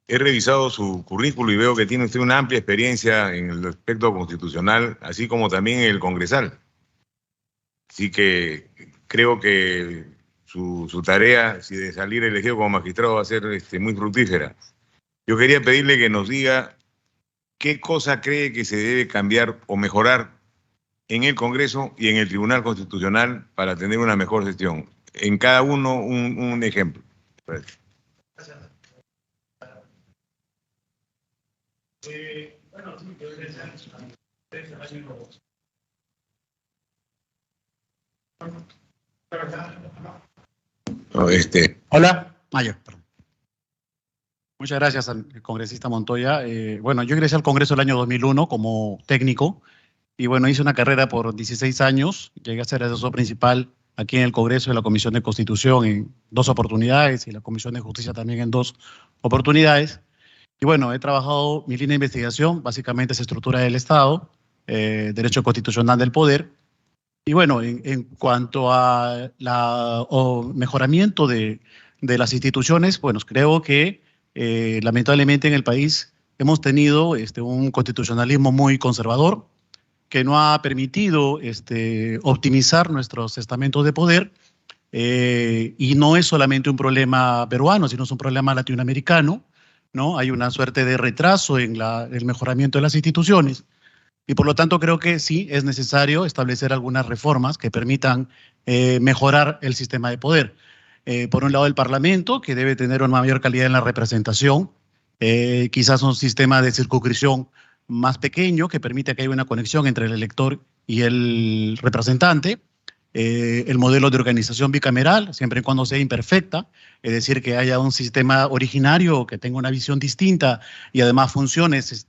He revisado su currículo y veo que tiene usted una amplia experiencia en el aspecto constitucional, así como también en el congresal. Así que creo que su tarea, si de salir elegido como magistrado, va a ser muy fructífera. Yo quería pedirle que nos diga qué cosa cree que se debe cambiar o mejorar en el Congreso y en el Tribunal Constitucional para tener una mejor gestión. En cada uno un ejemplo. Gracias. Hola, Mayor. Muchas gracias al congresista Montoya. Bueno, yo ingresé al Congreso el año 2001 como técnico y bueno, hice una carrera por 16 años. Llegué a ser asesor principal aquí en el Congreso de la Comisión de Constitución en 2 oportunidades y la Comisión de Justicia también en 2 oportunidades. Y bueno, he trabajado, mi línea de investigación básicamente es estructura del Estado, derecho constitucional del poder. Y bueno, en cuanto a mejoramiento de las instituciones, bueno, creo que lamentablemente en el país hemos tenido un constitucionalismo muy conservador que no ha permitido optimizar nuestros estamentos de poder y no es solamente un problema peruano, sino es un problema latinoamericano, ¿no? Hay una suerte de retraso en el mejoramiento de las instituciones. Y por lo tanto creo que sí es necesario establecer algunas reformas que permitan mejorar el sistema de poder. Por un lado el Parlamento, que debe tener una mayor calidad en la representación, quizás un sistema de circunscripción más pequeño que permita que haya una conexión entre el elector y el representante, el modelo de organización bicameral, siempre y cuando sea imperfecta, es decir, que haya un sistema originario que tenga una visión distinta y además funciones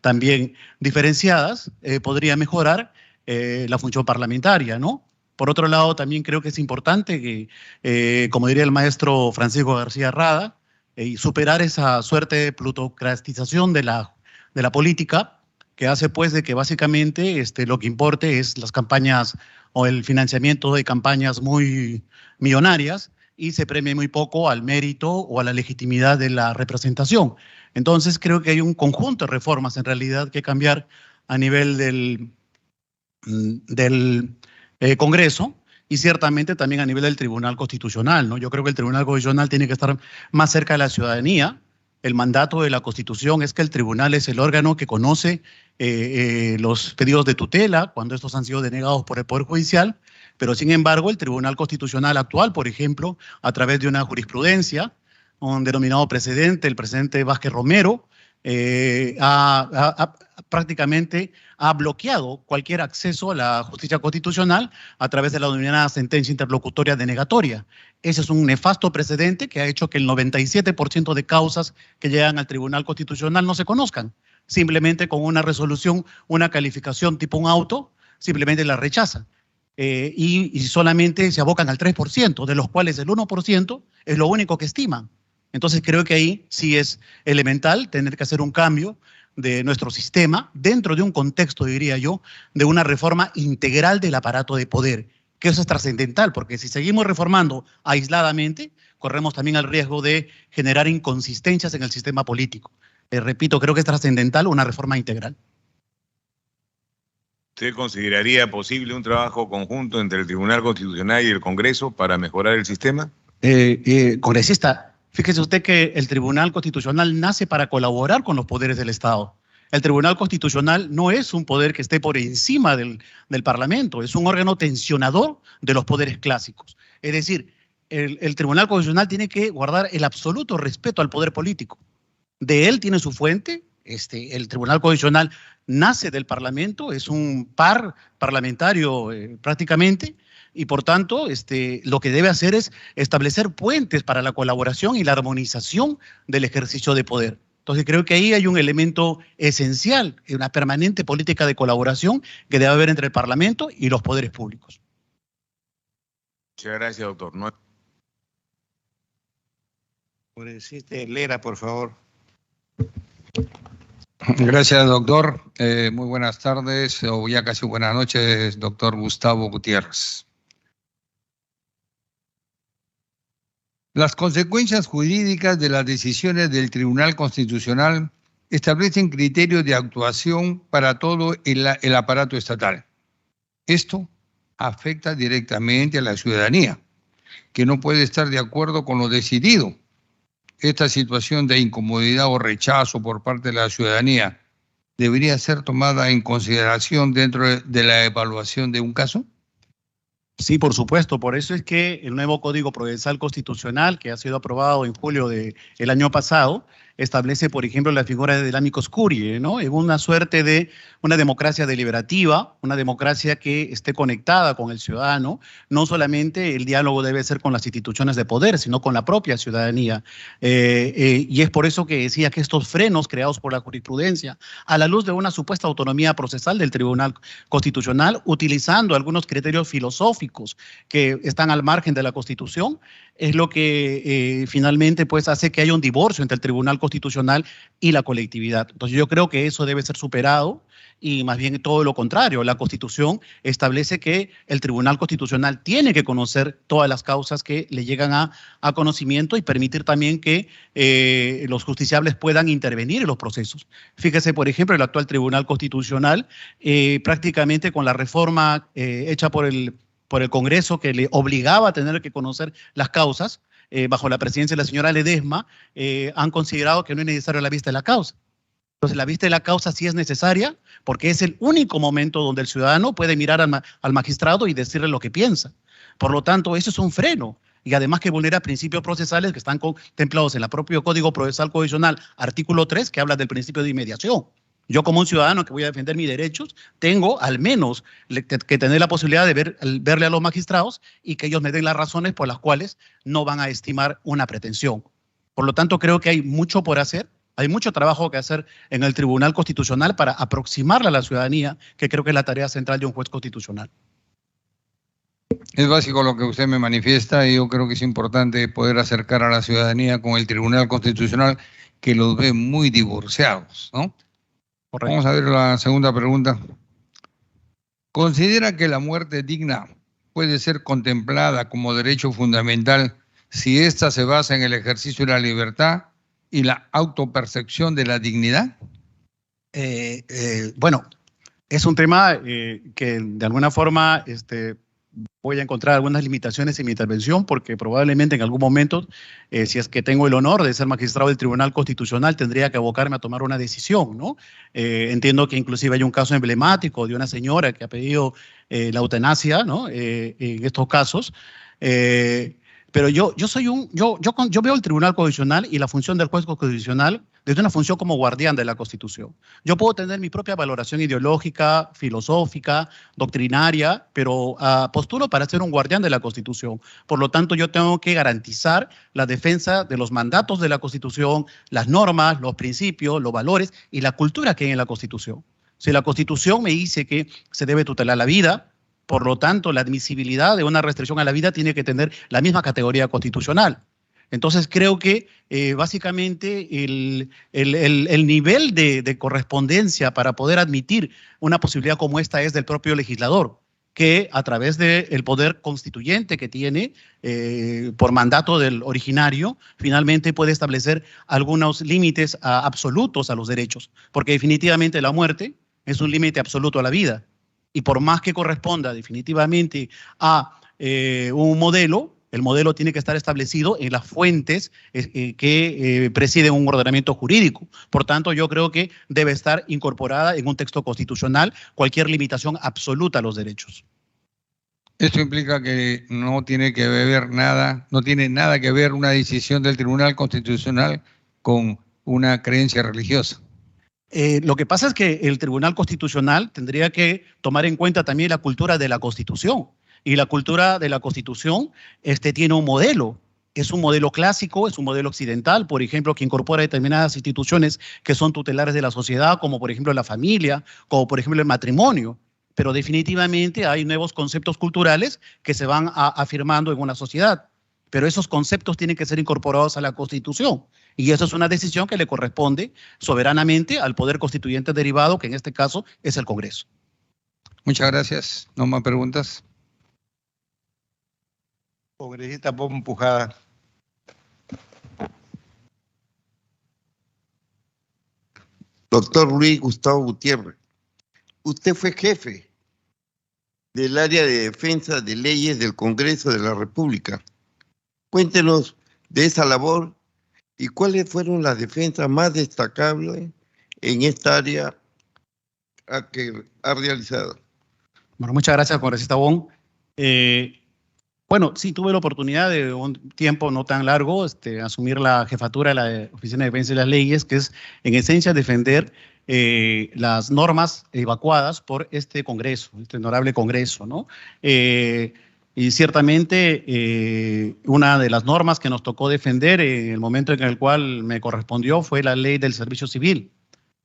también diferenciadas, podría mejorar la función parlamentaria, ¿no? Por otro lado, también creo que es importante que, como diría el maestro Francisco García Rada, superar esa suerte de plutocratización de la política, que hace pues de que básicamente lo que importe es las campañas o el financiamiento de campañas muy millonarias y se premie muy poco al mérito o a la legitimidad de la representación. Entonces creo que hay un conjunto de reformas en realidad que cambiar a nivel del Congreso y ciertamente también a nivel del Tribunal Constitucional, ¿no? Yo creo que el Tribunal Constitucional tiene que estar más cerca de la ciudadanía. El mandato de la Constitución es que el tribunal es el órgano que conoce los pedidos de tutela cuando estos han sido denegados por el Poder Judicial, pero sin embargo el Tribunal Constitucional actual, por ejemplo, a través de una jurisprudencia, un denominado precedente, el presidente Vázquez Romero, prácticamente ha bloqueado cualquier acceso a la justicia constitucional a través de la denominada sentencia interlocutoria denegatoria. Ese es un nefasto precedente que ha hecho que el 97% de causas que llegan al Tribunal Constitucional no se conozcan. Simplemente con una resolución, una calificación tipo un auto, simplemente la rechazan. Y solamente se abocan al 3%, de los cuales el 1% es lo único que estiman. Entonces creo que ahí sí es elemental tener que hacer un cambio de nuestro sistema dentro de un contexto, diría yo, de una reforma integral del aparato de poder, que eso es trascendental, porque si seguimos reformando aisladamente, corremos también el riesgo de generar inconsistencias en el sistema político. Repito, creo que es trascendental una reforma integral. ¿Usted consideraría posible un trabajo conjunto entre el Tribunal Constitucional y el Congreso para mejorar el sistema? Congresista, fíjese usted que el Tribunal Constitucional nace para colaborar con los poderes del Estado. El Tribunal Constitucional no es un poder que esté por encima del Parlamento, es un órgano tensionador de los poderes clásicos. Es decir, el Tribunal Constitucional tiene que guardar el absoluto respeto al poder político. De él tiene su fuente, el Tribunal Constitucional nace del Parlamento, es un par parlamentario prácticamente, y por tanto lo que debe hacer es establecer puentes para la colaboración y la armonización del ejercicio de poder. Entonces creo que ahí hay un elemento esencial, una permanente política de colaboración que debe haber entre el Parlamento y los poderes públicos. Muchas gracias, doctor. Congresista Lera, por favor. Gracias, doctor. Muy buenas tardes, o ya casi buenas noches, doctor Gustavo Gutiérrez. Las consecuencias jurídicas de las decisiones del Tribunal Constitucional establecen criterios de actuación para todo el aparato estatal. Esto afecta directamente a la ciudadanía, que no puede estar de acuerdo con lo decidido. Esta situación de incomodidad o rechazo por parte de la ciudadanía debería ser tomada en consideración dentro de la evaluación de un caso. Sí, por supuesto. Por eso es que el nuevo Código Procesal Constitucional, que ha sido aprobado en julio del año pasado, establece, por ejemplo, la figura del amicus curiae, ¿no? Es una suerte de una democracia deliberativa, una democracia que esté conectada con el ciudadano. No solamente el diálogo debe ser con las instituciones de poder, sino con la propia ciudadanía. Y es por eso que decía que estos frenos creados por la jurisprudencia, a la luz de una supuesta autonomía procesal del Tribunal Constitucional, utilizando algunos criterios filosóficos que están al margen de la Constitución, es lo que finalmente pues hace que haya un divorcio entre el Tribunal Constitucional y la colectividad. Entonces yo creo que eso debe ser superado y más bien todo lo contrario. La Constitución establece que el Tribunal Constitucional tiene que conocer todas las causas que le llegan a conocimiento y permitir también que los justiciables puedan intervenir en los procesos. Fíjese, por ejemplo, el actual Tribunal Constitucional, prácticamente con la reforma hecha por el Congreso que le obligaba a tener que conocer las causas, bajo la presidencia de la señora Ledesma, han considerado que no es necesario la vista de la causa. Entonces, la vista de la causa sí es necesaria porque es el único momento donde el ciudadano puede mirar al magistrado y decirle lo que piensa. Por lo tanto, eso es un freno. Y además que vulnera principios procesales que están contemplados en el propio Código Procesal Constitucional, artículo 3, que habla del principio de inmediación. Yo como un ciudadano que voy a defender mis derechos, tengo al menos que tener la posibilidad de verle a los magistrados y que ellos me den las razones por las cuales no van a estimar una pretensión. Por lo tanto, creo que hay mucho por hacer, hay mucho trabajo que hacer en el Tribunal Constitucional para aproximarle a la ciudadanía, que creo que es la tarea central de un juez constitucional. Es básico lo que usted me manifiesta y yo creo que es importante poder acercar a la ciudadanía con el Tribunal Constitucional, que los ve muy divorciados, ¿no? Correcto. Vamos a ver la segunda pregunta. ¿Considera que la muerte digna puede ser contemplada como derecho fundamental si ésta se basa en el ejercicio de la libertad y la autopercepción de la dignidad? Bueno, es un tema que de alguna forma voy a encontrar algunas limitaciones en mi intervención porque probablemente en algún momento, si es que tengo el honor de ser magistrado del Tribunal Constitucional, tendría que abocarme a tomar una decisión, ¿no? Entiendo que inclusive hay un caso emblemático de una señora que ha pedido la eutanasia, ¿no? En estos casos. Pero yo veo el Tribunal Constitucional y la función del juez constitucional desde una función como guardián de la Constitución. Yo puedo tener mi propia valoración ideológica, filosófica, doctrinaria, pero postulo para ser un guardián de la Constitución. Por lo tanto, yo tengo que garantizar la defensa de los mandatos de la Constitución, las normas, los principios, los valores y la cultura que hay en la Constitución. Si la Constitución me dice que se debe tutelar la vida, por lo tanto, la admisibilidad de una restricción a la vida tiene que tener la misma categoría constitucional. Entonces, creo que básicamente el nivel de correspondencia para poder admitir una posibilidad como esta es del propio legislador, que a través del poder constituyente que tiene por mandato del originario, finalmente puede establecer algunos límites absolutos a los derechos, porque definitivamente la muerte es un límite absoluto a la vida. Y por más que corresponda definitivamente a un modelo, el modelo tiene que estar establecido en las fuentes que presiden un ordenamiento jurídico. Por tanto, yo creo que debe estar incorporada en un texto constitucional cualquier limitación absoluta a los derechos. Esto implica que no tiene nada que ver una decisión del Tribunal Constitucional con una creencia religiosa. Lo que pasa es que el Tribunal Constitucional tendría que tomar en cuenta también la cultura de la Constitución. Y la cultura de la Constitución tiene un modelo. Es un modelo clásico, es un modelo occidental, por ejemplo, que incorpora determinadas instituciones que son tutelares de la sociedad, como por ejemplo la familia, como por ejemplo el matrimonio. Pero definitivamente hay nuevos conceptos culturales que se van afirmando en una sociedad. Pero esos conceptos tienen que ser incorporados a la Constitución. Y eso es una decisión que le corresponde soberanamente al Poder Constituyente derivado, que en este caso es el Congreso. Muchas gracias. ¿No más preguntas? Congresista Bob Empujada. Doctor Luis Gustavo Gutiérrez, usted fue jefe del área de defensa de leyes del Congreso de la República. Cuéntenos de esa labor y cuáles fueron las defensas más destacables en esta área que ha realizado. Bueno, muchas gracias, congresista Wong. Bueno, sí, tuve la oportunidad de un tiempo no tan largo asumir la jefatura de la Oficina de Defensa de las Leyes, que es en esencia defender las normas evacuadas por este Congreso, este honorable Congreso, ¿no? Y ciertamente una de las normas que nos tocó defender en el momento en el cual me correspondió fue la Ley del Servicio Civil,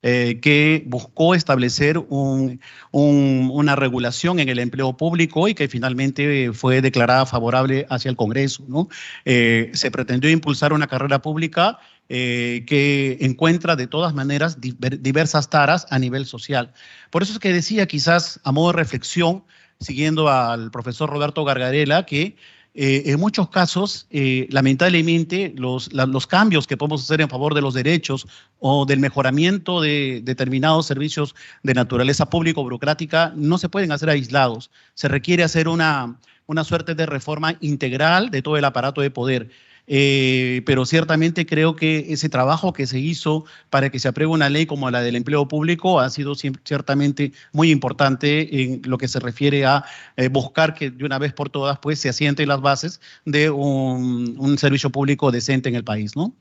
que buscó establecer una regulación en el empleo público y que finalmente fue declarada favorable hacia el Congreso, ¿no? Se pretendió impulsar una carrera pública que encuentra de todas maneras diversas taras a nivel social. Por eso es que decía, quizás a modo de reflexión, siguiendo al profesor Roberto Gargarella, que en muchos casos, lamentablemente, los cambios que podemos hacer en favor de los derechos o del mejoramiento de determinados servicios de naturaleza público-burocrática no se pueden hacer aislados. Se requiere hacer una suerte de reforma integral de todo el aparato de poder. Pero ciertamente creo que ese trabajo que se hizo para que se apruebe una ley como la del empleo público ha sido ciertamente muy importante en lo que se refiere a buscar que de una vez por todas pues se asienten las bases de un servicio público decente en el país, ¿no?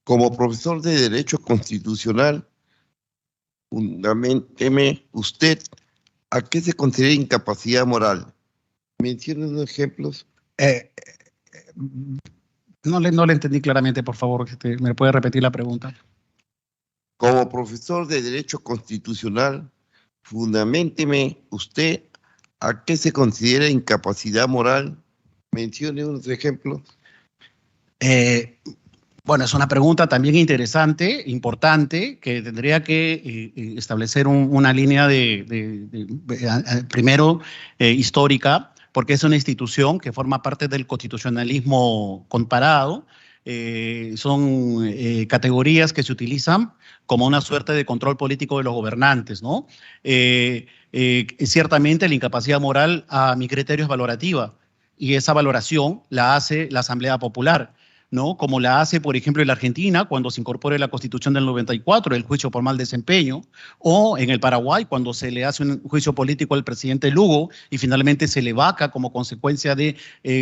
Como profesor de Derecho Constitucional, fundamenteme usted a qué se considera incapacidad moral. Mencione unos ejemplos. No le entendí claramente, por favor. ¿Me puede repetir la pregunta? Como profesor de Derecho Constitucional, fundamenteme usted a qué se considera incapacidad moral. Mencione unos ejemplos. Bueno, es una pregunta también interesante, importante, que tendría que establecer una línea primero histórica, porque es una institución que forma parte del constitucionalismo comparado. Son categorías que se utilizan como una suerte de control político de los gobernantes, ¿no? Ciertamente la incapacidad moral, a mi criterio, es valorativa, y esa valoración la hace la Asamblea Popular, ¿no? Como la hace, por ejemplo, en la Argentina, cuando se incorpora la Constitución del 94, el juicio por mal desempeño, o en el Paraguay, cuando se le hace un juicio político al presidente Lugo y finalmente se le vaca como consecuencia de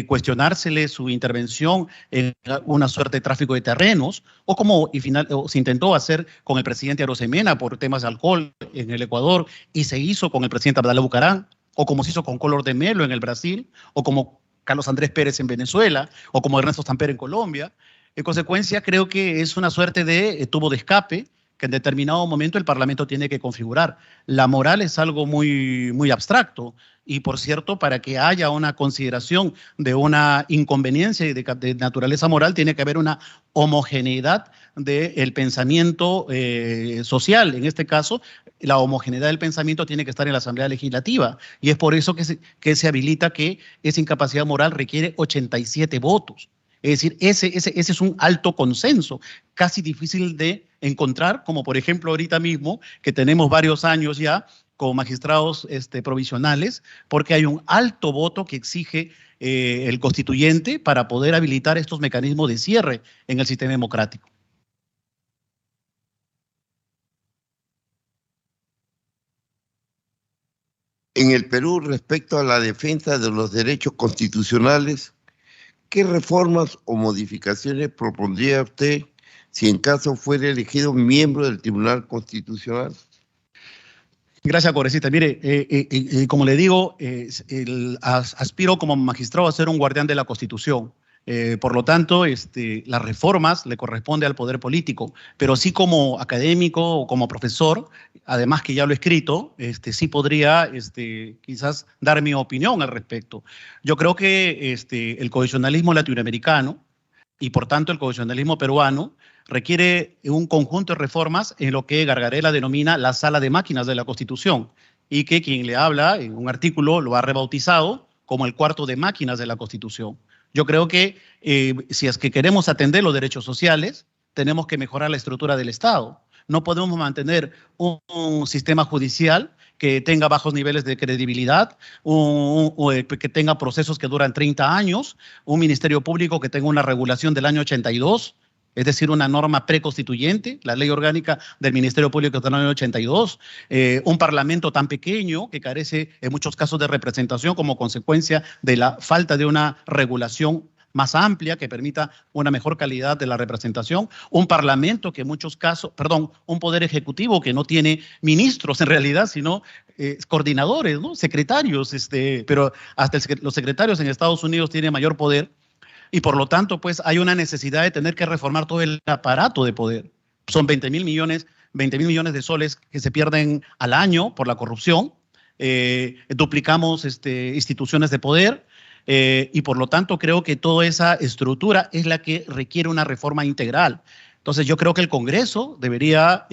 cuestionársele su intervención en una suerte de tráfico de terrenos, o como se intentó hacer con el presidente Arosemena por temas de alcohol en el Ecuador y se hizo con el presidente Abdalá Bucaram, o como se hizo con Collor de Mello en el Brasil, o como Carlos Andrés Pérez en Venezuela, o como Ernesto Samper en Colombia. En consecuencia, creo que es una suerte de tubo de escape que en determinado momento el Parlamento tiene que configurar. La moral es algo muy, muy abstracto, y por cierto, para que haya una consideración de una inconveniencia de naturaleza moral, tiene que haber una homogeneidad del pensamiento social. En este caso, la homogeneidad del pensamiento tiene que estar en la Asamblea Legislativa, y es por eso que se habilita que esa incapacidad moral requiere 87 votos. Es decir, ese es un alto consenso, casi difícil de encontrar, como por ejemplo ahorita mismo, que tenemos varios años ya como magistrados provisionales, porque hay un alto voto que exige el constituyente para poder habilitar estos mecanismos de cierre en el sistema democrático. En el Perú, respecto a la defensa de los derechos constitucionales, ¿qué reformas o modificaciones propondría usted si en caso fuera elegido miembro del Tribunal Constitucional? Gracias, congresista. Mire, como le digo, aspiro como magistrado a ser un guardián de la Constitución. Por lo tanto, las reformas le corresponde al poder político, pero sí como académico o como profesor, además que ya lo he escrito, sí podría quizás dar mi opinión al respecto. Yo creo que el constitucionalismo latinoamericano y por tanto el constitucionalismo peruano requiere un conjunto de reformas en lo que Gargarella denomina la sala de máquinas de la Constitución, y que quien le habla en un artículo lo ha rebautizado como el cuarto de máquinas de la Constitución. Yo creo que si es que queremos atender los derechos sociales, tenemos que mejorar la estructura del Estado. No podemos mantener un sistema judicial que tenga bajos niveles de credibilidad, que tenga procesos que duran 30 años, un ministerio público que tenga una regulación del año 82, es decir, una norma preconstituyente, la ley orgánica del Ministerio Público del año 82, un parlamento tan pequeño que carece en muchos casos de representación como consecuencia de la falta de una regulación más amplia que permita una mejor calidad de la representación, un parlamento que en muchos casos, perdón, un poder ejecutivo que no tiene ministros en realidad, sino coordinadores, ¿no? Secretarios, pero hasta los secretarios en Estados Unidos tienen mayor poder y por lo tanto pues hay una necesidad de tener que reformar todo el aparato de poder. Son 20.000 millones de soles que se pierden al año por la corrupción, duplicamos instituciones de poder, y por lo tanto creo que toda esa estructura es la que requiere una reforma integral. Entonces yo creo que el Congreso debería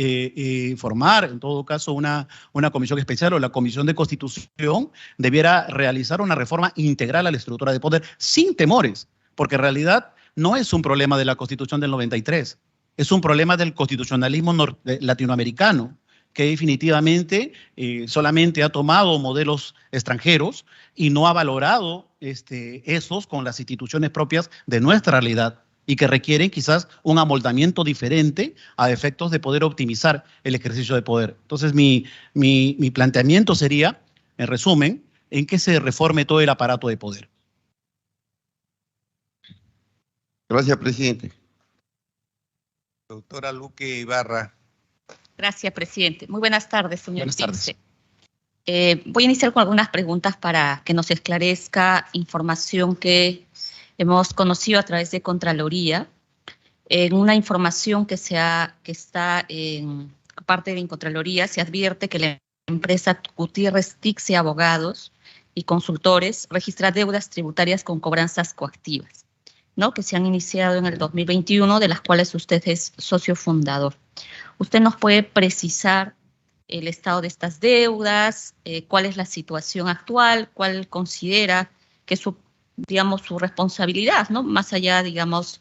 formar en todo caso una comisión especial o la Comisión de Constitución debiera realizar una reforma integral a la estructura de poder sin temores, porque en realidad no es un problema de la Constitución del 93, es un problema del constitucionalismo latinoamericano, que definitivamente solamente ha tomado modelos extranjeros y no ha valorado esos con las instituciones propias de nuestra realidad y que requieren quizás un amoldamiento diferente a efectos de poder optimizar el ejercicio de poder. Entonces mi planteamiento sería, en resumen, en que se reforme todo el aparato de poder. Gracias, presidente. Doctora Luque Ibarra. Gracias, presidente. Muy buenas tardes, señor Buenas Pixel. Voy a iniciar con algunas preguntas para que nos esclarezca información que hemos conocido a través de Contraloría. En una información que está en parte de Contraloría, se advierte que la empresa Gutiérrez Tixe Abogados y Consultores registra deudas tributarias con cobranzas coactivas, ¿no? Que se han iniciado en el 2021, de las cuales usted es socio fundador. ¿Usted nos puede precisar el estado de estas deudas? ¿Cuál es la situación actual? ¿Cuál considera que es su responsabilidad, ¿no? Más allá, digamos,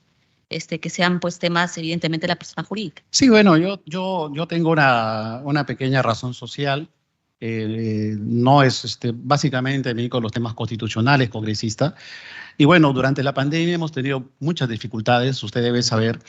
que sean pues temas evidentemente de la persona jurídica. Sí, bueno, yo tengo una pequeña razón social. No es básicamente me dedico a los temas constitucionales, congresista. Y bueno, durante la pandemia hemos tenido muchas dificultades, usted debe saber,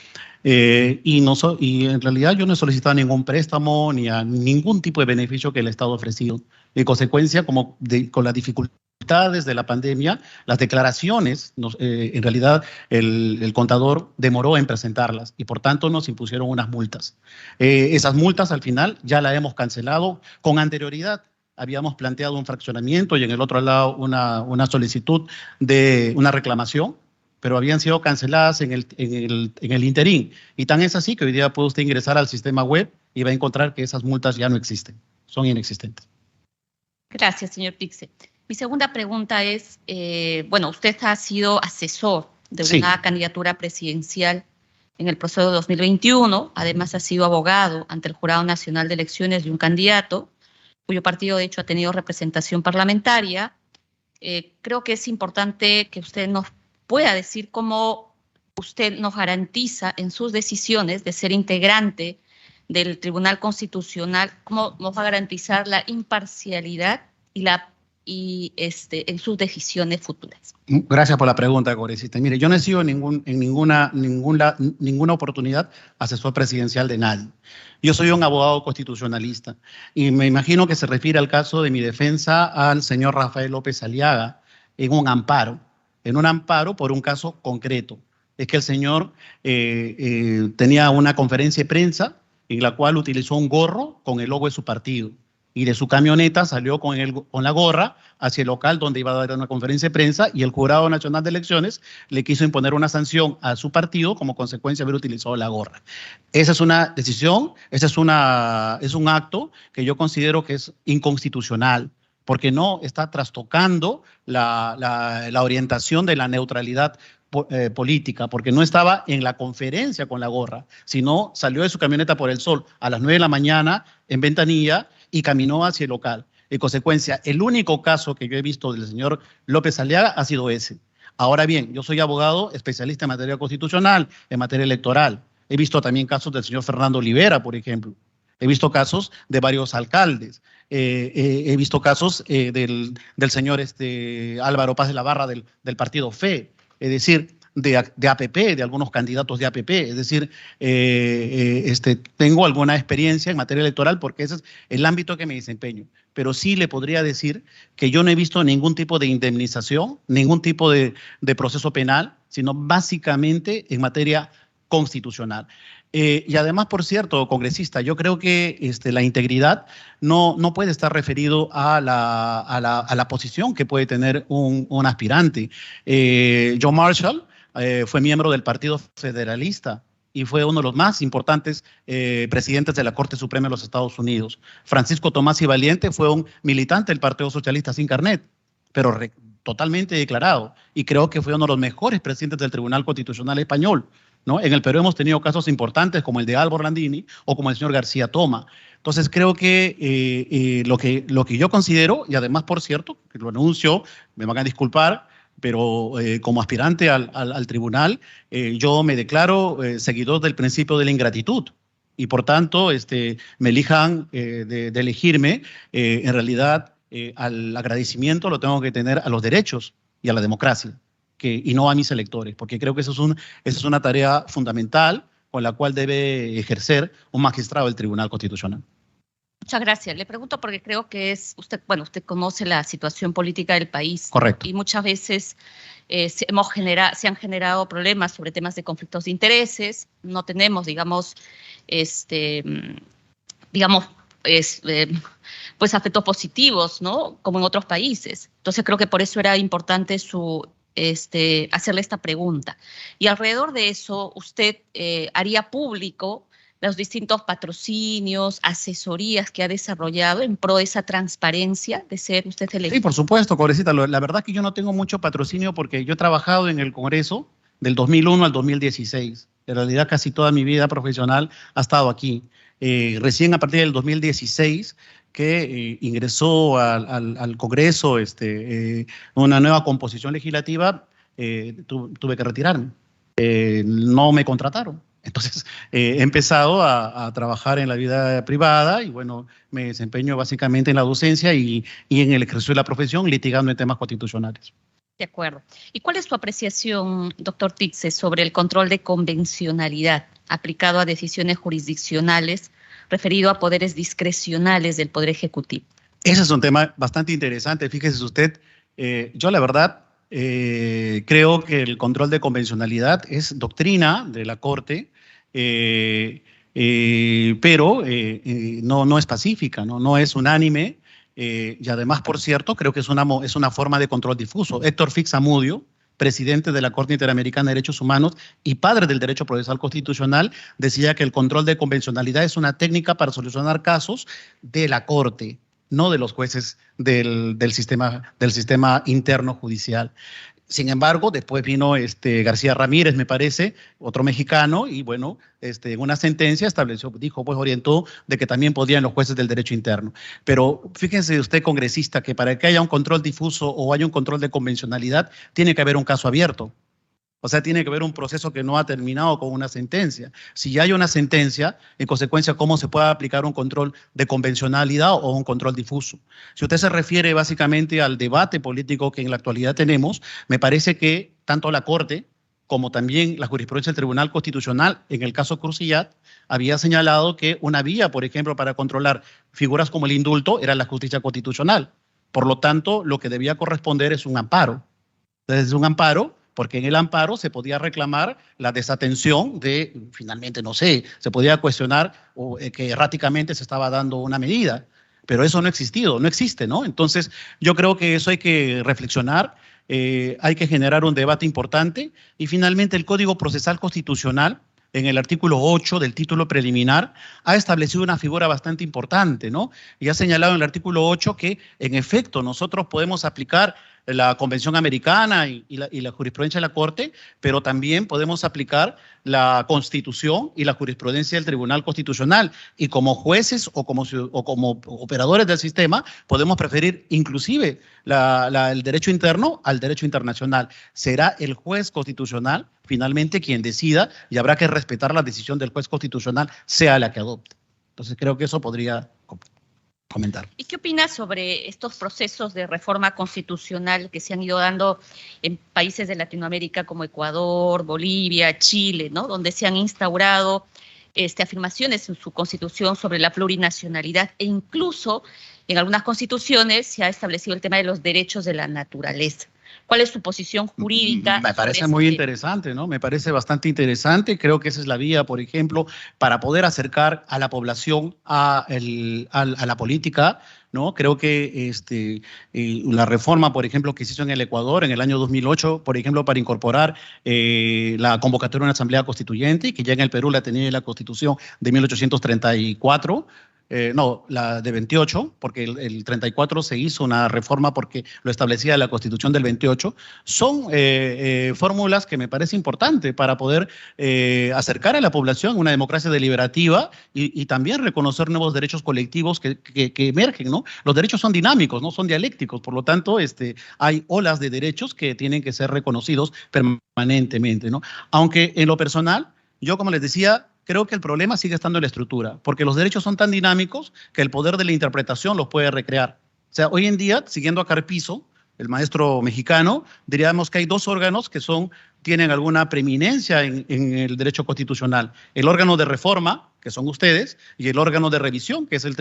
y en realidad yo no he solicitado ningún préstamo ni a ningún tipo de beneficio que el Estado ha ofrecido. En consecuencia, con las dificultades de la pandemia, las declaraciones, en realidad el contador demoró en presentarlas y por tanto nos impusieron unas multas. Esas multas al final ya las hemos cancelado con anterioridad. Habíamos planteado un fraccionamiento y en el otro lado una solicitud de una reclamación, pero habían sido canceladas en el interín. Y tan es así que hoy día puede usted ingresar al sistema web y va a encontrar que esas multas ya no existen, son inexistentes. Gracias, señor Pixel. Mi segunda pregunta es, bueno, usted ha sido asesor de una candidatura presidencial en el proceso de 2021, además ha sido abogado ante el Jurado Nacional de Elecciones de un candidato, cuyo partido de hecho ha tenido representación parlamentaria. Creo que es importante que usted nos pueda decir cómo usted nos garantiza en sus decisiones de ser integrante del Tribunal Constitucional, cómo nos va a garantizar la imparcialidad en sus decisiones futuras. Gracias por la pregunta, congresista. Mire, yo no he sido en ninguna oportunidad asesor presidencial de nadie. Yo soy un abogado constitucionalista y me imagino que se refiere al caso de mi defensa al señor Rafael López Aliaga en un amparo por un caso concreto. Es que el señor tenía una conferencia de prensa en la cual utilizó un gorro con el logo de su partido. Y de su camioneta salió con la gorra hacia el local donde iba a dar una conferencia de prensa y el Jurado Nacional de Elecciones le quiso imponer una sanción a su partido como consecuencia de haber utilizado la gorra. Esa es una decisión, es un acto que yo considero que es inconstitucional porque no está trastocando la orientación de la neutralidad política, porque no estaba en la conferencia con la gorra, sino salió de su camioneta por el sol a las 9 de la mañana en ventanilla y caminó hacia el local. En consecuencia, el único caso que yo he visto del señor López Aliaga ha sido ese. Ahora bien, yo soy abogado especialista en materia constitucional, en materia electoral. He visto también casos del señor Fernando Olivera, por ejemplo. He visto casos de varios alcaldes. He visto casos del señor Álvaro Paz de la Barra del partido FE. Es decir, de APP, de algunos candidatos de APP. Es decir, tengo alguna experiencia en materia electoral porque ese es el ámbito que me desempeño. Pero sí le podría decir que yo no he visto ningún tipo de indemnización, ningún tipo de proceso penal, sino básicamente en materia constitucional. Y además, por cierto, congresista, yo creo que la integridad no puede estar referido a la posición que puede tener un aspirante. John Marshall fue miembro del Partido Federalista y fue uno de los más importantes presidentes de la Corte Suprema de los Estados Unidos. Francisco Tomás y Valiente fue un militante del Partido Socialista sin carnet, pero totalmente declarado, y creo que fue uno de los mejores presidentes del Tribunal Constitucional Español, ¿no? En el Perú hemos tenido casos importantes como el de Álvaro Landini o como el señor García Toma. Entonces creo que lo que yo considero, y además, por cierto, que lo anuncio, me van a disculpar, pero como aspirante al tribunal, yo me declaro seguidor del principio de la ingratitud. Y por tanto, me elijan de elegirme, en realidad al agradecimiento lo tengo que tener a los derechos y a la democracia, y no a mis electores, porque creo que eso es una tarea fundamental con la cual debe ejercer un magistrado del Tribunal Constitucional. Muchas gracias. Le pregunto porque creo que usted conoce la situación política del país. Correcto. Y muchas veces se han generado problemas sobre temas de conflictos de intereses. No tenemos, pues afectos positivos, ¿no? Como en otros países. Entonces creo que por eso era importante hacerle esta pregunta. Y alrededor de eso, usted haría público los distintos patrocinios, asesorías que ha desarrollado en pro de esa transparencia de ser usted elegido. Sí, por supuesto, congresista. La verdad que yo no tengo mucho patrocinio porque yo he trabajado en el Congreso del 2001 al 2016. En realidad casi toda mi vida profesional ha estado aquí. Recién a partir del 2016 que ingresó al Congreso una nueva composición legislativa, tuve que retirarme. No me contrataron. Entonces, he empezado a trabajar en la vida privada y, bueno, me desempeño básicamente en la docencia y en el ejercicio de la profesión, litigando en temas constitucionales. De acuerdo. ¿Y cuál es su apreciación, doctor Titze, sobre el control de convencionalidad aplicado a decisiones jurisdiccionales referido a poderes discrecionales del Poder Ejecutivo? Ese es un tema bastante interesante. Fíjese usted, yo la verdad creo que el control de convencionalidad es doctrina de la Corte, pero no es pacífica, no es unánime, y además, por cierto, creo que es una forma de control difuso. Héctor Fix Amudio, presidente de la Corte Interamericana de Derechos Humanos y padre del derecho procesal constitucional, decía que el control de convencionalidad es una técnica para solucionar casos de la Corte, no de los jueces del sistema interno judicial. Sin embargo, después vino García Ramírez, me parece, otro mexicano, y bueno, en una sentencia orientó de que también podían los jueces del derecho interno. Pero fíjense usted, congresista, que para que haya un control difuso o haya un control de convencionalidad, tiene que haber un caso abierto. O sea, tiene que haber un proceso que no ha terminado con una sentencia. Si ya hay una sentencia, en consecuencia, ¿cómo se puede aplicar un control de convencionalidad o un control difuso? Si usted se refiere básicamente al debate político que en la actualidad tenemos, me parece que tanto la Corte como también la jurisprudencia del Tribunal Constitucional, en el caso Cruciat, había señalado que una vía, por ejemplo, para controlar figuras como el indulto era la justicia constitucional. Por lo tanto, lo que debía corresponder es un amparo. Entonces, un amparo, porque en el amparo se podía reclamar la desatención finalmente, no sé, se podía cuestionar que erráticamente se estaba dando una medida, pero eso no ha existido, no existe, ¿no? Entonces, yo creo que eso hay que reflexionar, hay que generar un debate importante y finalmente el Código Procesal Constitucional, en el artículo 8 del título preliminar, ha establecido una figura bastante importante, ¿no? Y ha señalado en el artículo 8 que, en efecto, nosotros podemos aplicar la Convención Americana y la jurisprudencia de la Corte, pero también podemos aplicar la Constitución y la jurisprudencia del Tribunal Constitucional. Y como jueces o como operadores del sistema, podemos preferir inclusive el derecho interno al derecho internacional. Será el juez constitucional finalmente quien decida y habrá que respetar la decisión del juez constitucional, sea la que adopte. Entonces creo que eso podría comentar. ¿Y qué opinas sobre estos procesos de reforma constitucional que se han ido dando en países de Latinoamérica como Ecuador, Bolivia, Chile, ¿no? Donde se han instaurado afirmaciones en su constitución sobre la plurinacionalidad e incluso en algunas constituciones se ha establecido el tema de los derechos de la naturaleza? ¿Cuál es su posición jurídica? Me parece muy interesante, ¿no? Me parece bastante interesante. Creo que esa es la vía, por ejemplo, para poder acercar a la población a la política, ¿no? Creo que la reforma, por ejemplo, que se hizo en el Ecuador en el año 2008, por ejemplo, para incorporar la convocatoria de una asamblea constituyente, que ya en el Perú la tenía la Constitución de 1834, no, la de 28, porque el 34 se hizo una reforma porque lo establecía la Constitución del 28, son fórmulas que me parece importante para poder acercar a la población una democracia deliberativa y también reconocer nuevos derechos colectivos que emergen, ¿no? Los derechos son dinámicos, no son dialécticos, por lo tanto hay olas de derechos que tienen que ser reconocidos permanentemente, ¿no? Aunque en lo personal, yo como les decía, creo que el problema sigue estando en la estructura, porque los derechos son tan dinámicos que el poder de la interpretación los puede recrear. O sea, hoy en día, siguiendo a Carpizo, el maestro mexicano, diríamos que hay dos órganos que tienen alguna preeminencia en el derecho constitucional. El órgano de reforma, que son ustedes, y el órgano de revisión, que es el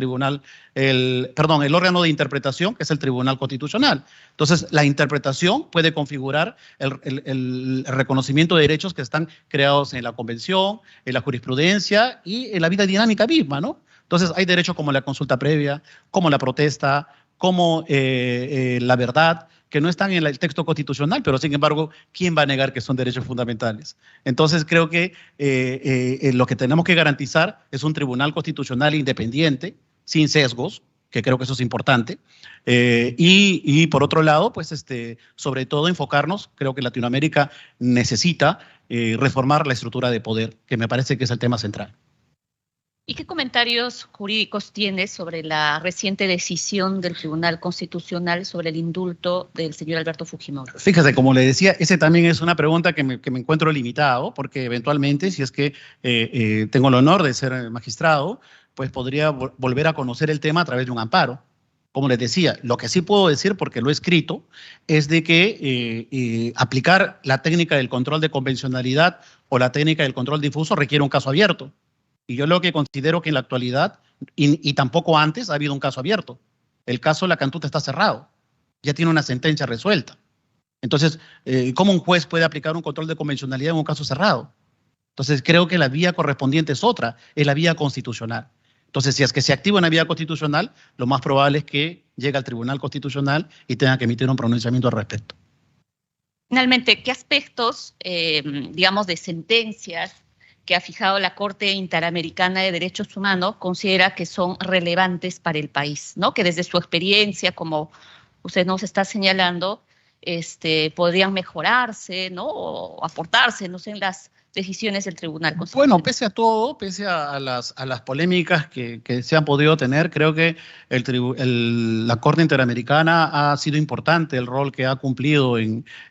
órgano de interpretación, que es el Tribunal Constitucional. Entonces, la interpretación puede configurar el reconocimiento de derechos que están creados en la Convención, en la jurisprudencia y en la vida dinámica misma, ¿no? Entonces, hay derechos como la consulta previa, como la protesta, como la verdad, que no están en el texto constitucional, pero sin embargo, ¿quién va a negar que son derechos fundamentales? Entonces creo que lo que tenemos que garantizar es un tribunal constitucional independiente, sin sesgos, que creo que eso es importante, y por otro lado, pues sobre todo enfocarnos, creo que Latinoamérica necesita reformar la estructura de poder, que me parece que es el tema central. ¿Y qué comentarios jurídicos tienes sobre la reciente decisión del Tribunal Constitucional sobre el indulto del señor Alberto Fujimori? Fíjate, como le decía, ese también es una pregunta que me encuentro limitado, porque eventualmente, si es que tengo el honor de ser magistrado, pues podría volver a conocer el tema a través de un amparo. Como les decía, lo que sí puedo decir, porque lo he escrito, es de que aplicar la técnica del control de convencionalidad o la técnica del control difuso requiere un caso abierto. Y yo lo que considero que en la actualidad, y tampoco antes, ha habido un caso abierto. El caso La Cantuta está cerrado. Ya tiene una sentencia resuelta. Entonces, ¿cómo un juez puede aplicar un control de convencionalidad en un caso cerrado? Entonces, creo que la vía correspondiente es otra, es la vía constitucional. Entonces, si es que se activa una vía constitucional, lo más probable es que llegue al Tribunal Constitucional y tenga que emitir un pronunciamiento al respecto. Finalmente, ¿qué aspectos, digamos, de sentencias que ha fijado la Corte Interamericana de Derechos Humanos considera que son relevantes para el país, ¿no? Que desde su experiencia, como usted nos está señalando, podrían mejorarse, ¿no? O aportarse, no sé, en las decisiones del Tribunal Constitucional? Bueno, pese a todo, pese a las polémicas que se han podido tener, creo que la Corte Interamericana ha sido importante el rol que ha cumplido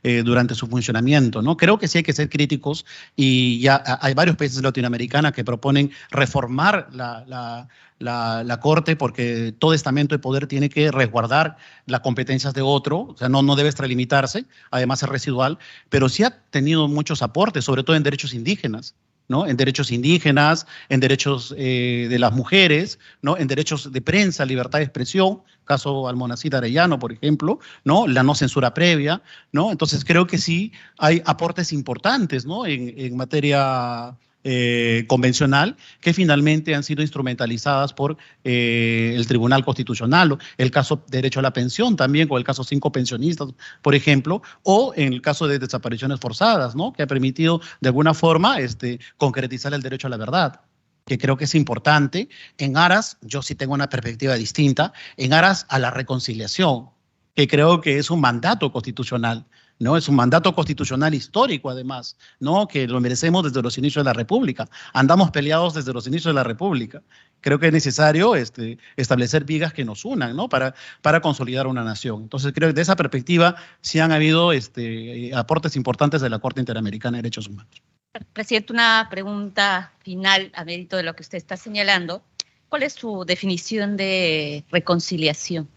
durante su funcionamiento, ¿no? Creo que sí hay que ser críticos y ya hay varios países latinoamericanos que proponen reformar la Corte porque todo estamento de poder tiene que resguardar las competencias de otro, o sea, no debe extralimitarse, además es residual, pero sí ha tenido muchos aportes, sobre todo en derechos indígenas, ¿no? En derechos indígenas, en derechos de las mujeres, ¿no? En derechos de prensa, libertad de expresión, caso Almonacid Arellano, por ejemplo, ¿no? La no censura previa, ¿no? Entonces creo que sí hay aportes importantes, ¿no? En materia convencional que finalmente han sido instrumentalizadas por el Tribunal Constitucional, el caso derecho a la pensión también, o el caso 5 pensionistas, por ejemplo, o en el caso de desapariciones forzadas, ¿no? Que ha permitido de alguna forma concretizar el derecho a la verdad, que creo que es importante en aras, yo sí tengo una perspectiva distinta, en aras a la reconciliación. que creo que es un mandato constitucional, ¿no? Es un mandato constitucional histórico, además, ¿no? Que lo merecemos desde los inicios de la República. Andamos peleados desde los inicios de la República. Creo que es necesario establecer vigas que nos unan, ¿no? Para consolidar una nación. Entonces, creo que de esa perspectiva sí han habido aportes importantes de la Corte Interamericana de Derechos Humanos. Presidente, una pregunta final a mérito de lo que usted está señalando. ¿Cuál es su definición de reconciliación?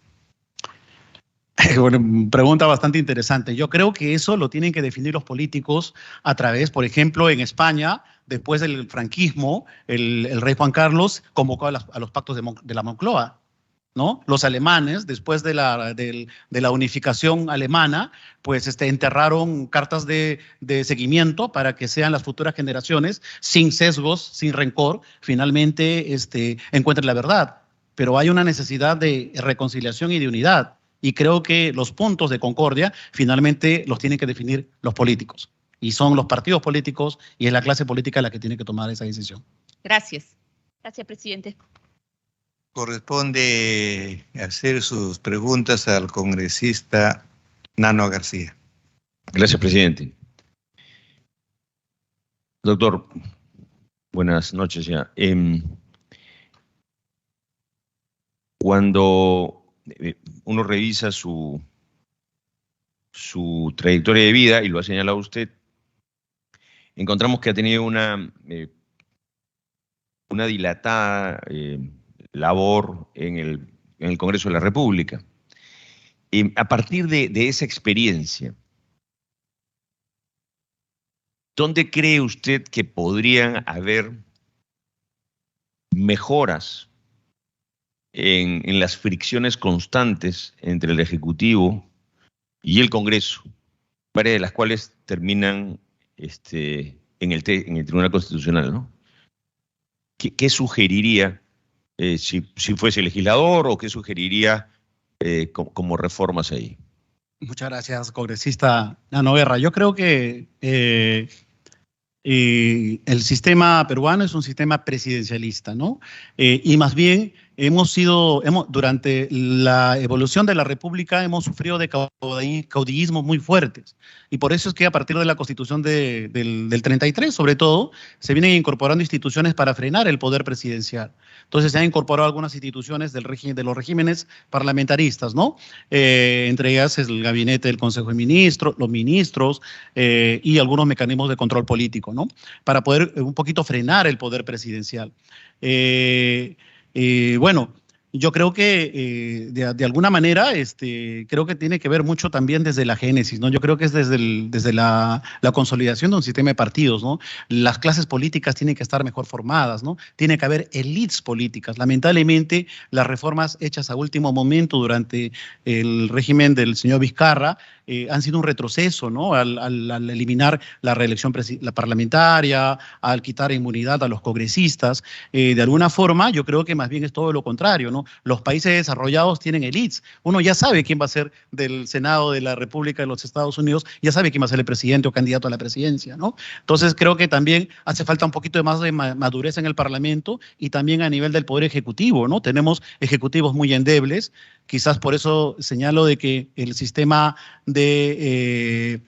Bueno, pregunta bastante interesante. Yo creo que eso lo tienen que definir los políticos a través, por ejemplo, en España, después del franquismo, el rey Juan Carlos convocó a los pactos de la Moncloa, ¿no? Los alemanes, después de la unificación alemana, pues enterraron cartas de seguimiento para que sean las futuras generaciones, sin sesgos, sin rencor, finalmente encuentren la verdad. Pero hay una necesidad de reconciliación y de unidad. Y creo que los puntos de concordia finalmente los tienen que definir los políticos. Y son los partidos políticos y es la clase política la que tiene que tomar esa decisión. Gracias. Gracias, presidente. Corresponde hacer sus preguntas al congresista Nano García. Gracias, presidente. Doctor, buenas noches ya. Cuando uno revisa su trayectoria de vida, y lo ha señalado usted, encontramos que ha tenido una dilatada labor en el Congreso de la República. A partir de esa experiencia, ¿dónde cree usted que podrían haber mejoras en las fricciones constantes entre el Ejecutivo y el Congreso, varias de las cuales terminan en el Tribunal Constitucional, ¿no? ¿Qué sugeriría si fuese legislador o qué sugeriría como reformas ahí? Muchas gracias, congresista Nano Guerra. Yo creo que el sistema peruano es un sistema presidencialista, ¿no? Y más bien durante la evolución de la República hemos sufrido de caudillismos muy fuertes. Y por eso es que a partir de la Constitución del 33, sobre todo, se vienen incorporando instituciones para frenar el poder presidencial. Entonces se han incorporado algunas instituciones de los regímenes parlamentaristas, ¿no? Entre ellas el gabinete del Consejo de Ministros, los ministros y algunos mecanismos de control político, ¿no? Para poder un poquito frenar el poder presidencial. Bueno, yo creo que de alguna manera creo que tiene que ver mucho también desde la génesis, ¿no? Yo creo que es desde la consolidación de un sistema de partidos, ¿no? Las clases políticas tienen que estar mejor formadas, ¿no? Tiene que haber élites políticas. Lamentablemente, las reformas hechas a último momento durante el régimen del señor Vizcarra han sido un retroceso, ¿no? Al eliminar la reelección parlamentaria, al quitar inmunidad a los congresistas. De alguna forma, yo creo que más bien es todo lo contrario, ¿no? Los países desarrollados tienen élites. Uno ya sabe quién va a ser del Senado de la República de los Estados Unidos, ya sabe quién va a ser el presidente o candidato a la presidencia, ¿no? Entonces, creo que también hace falta un poquito más de madurez en el Parlamento y también a nivel del Poder Ejecutivo, ¿no? Tenemos ejecutivos muy endebles. Quizás por eso señalo de que el sistema de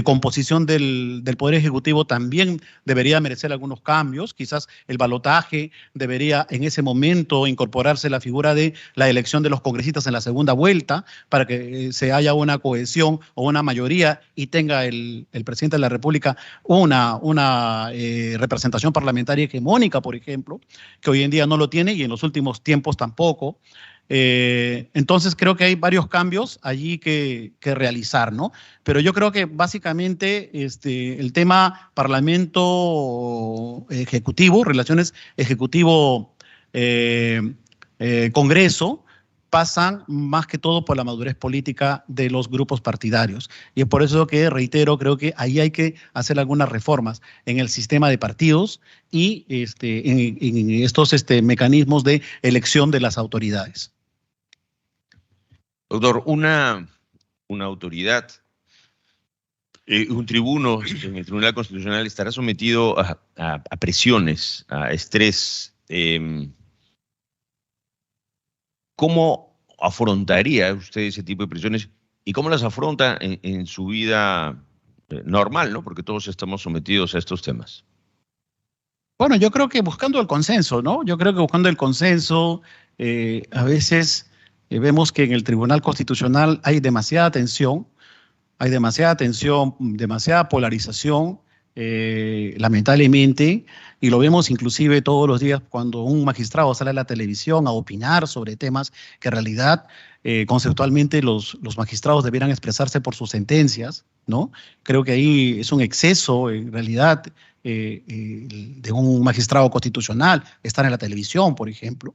composición del Poder Ejecutivo también debería merecer algunos cambios. Quizás el balotaje debería en ese momento incorporarse la figura de la elección de los congresistas en la segunda vuelta para que se haya una cohesión o una mayoría y tenga el presidente de la República una representación parlamentaria hegemónica, por ejemplo, que hoy en día no lo tiene y en los últimos tiempos tampoco. Entonces creo que hay varios cambios allí que realizar, ¿no? Pero yo creo que básicamente el tema Parlamento-Ejecutivo, relaciones Ejecutivo-Congreso, pasan más que todo por la madurez política de los grupos partidarios. Y es por eso que, reitero, creo que ahí hay que hacer algunas reformas en el sistema de partidos y en estos mecanismos de elección de las autoridades. Doctor, una autoridad, un tribuno en el Tribunal Constitucional estará sometido a presiones, a estrés. ¿Cómo afrontaría usted ese tipo de presiones y cómo las afronta en su vida normal, ¿no? Porque todos estamos sometidos a estos temas. Bueno, yo creo que buscando el consenso, ¿no? Yo creo que buscando el consenso, a veces vemos que en el Tribunal Constitucional hay demasiada tensión, demasiada polarización, lamentablemente, y lo vemos inclusive todos los días cuando un magistrado sale a la televisión a opinar sobre temas que en realidad conceptualmente los magistrados debieran expresarse por sus sentencias, ¿no? Creo que ahí es un exceso, en realidad, de un magistrado constitucional estar en la televisión, por ejemplo.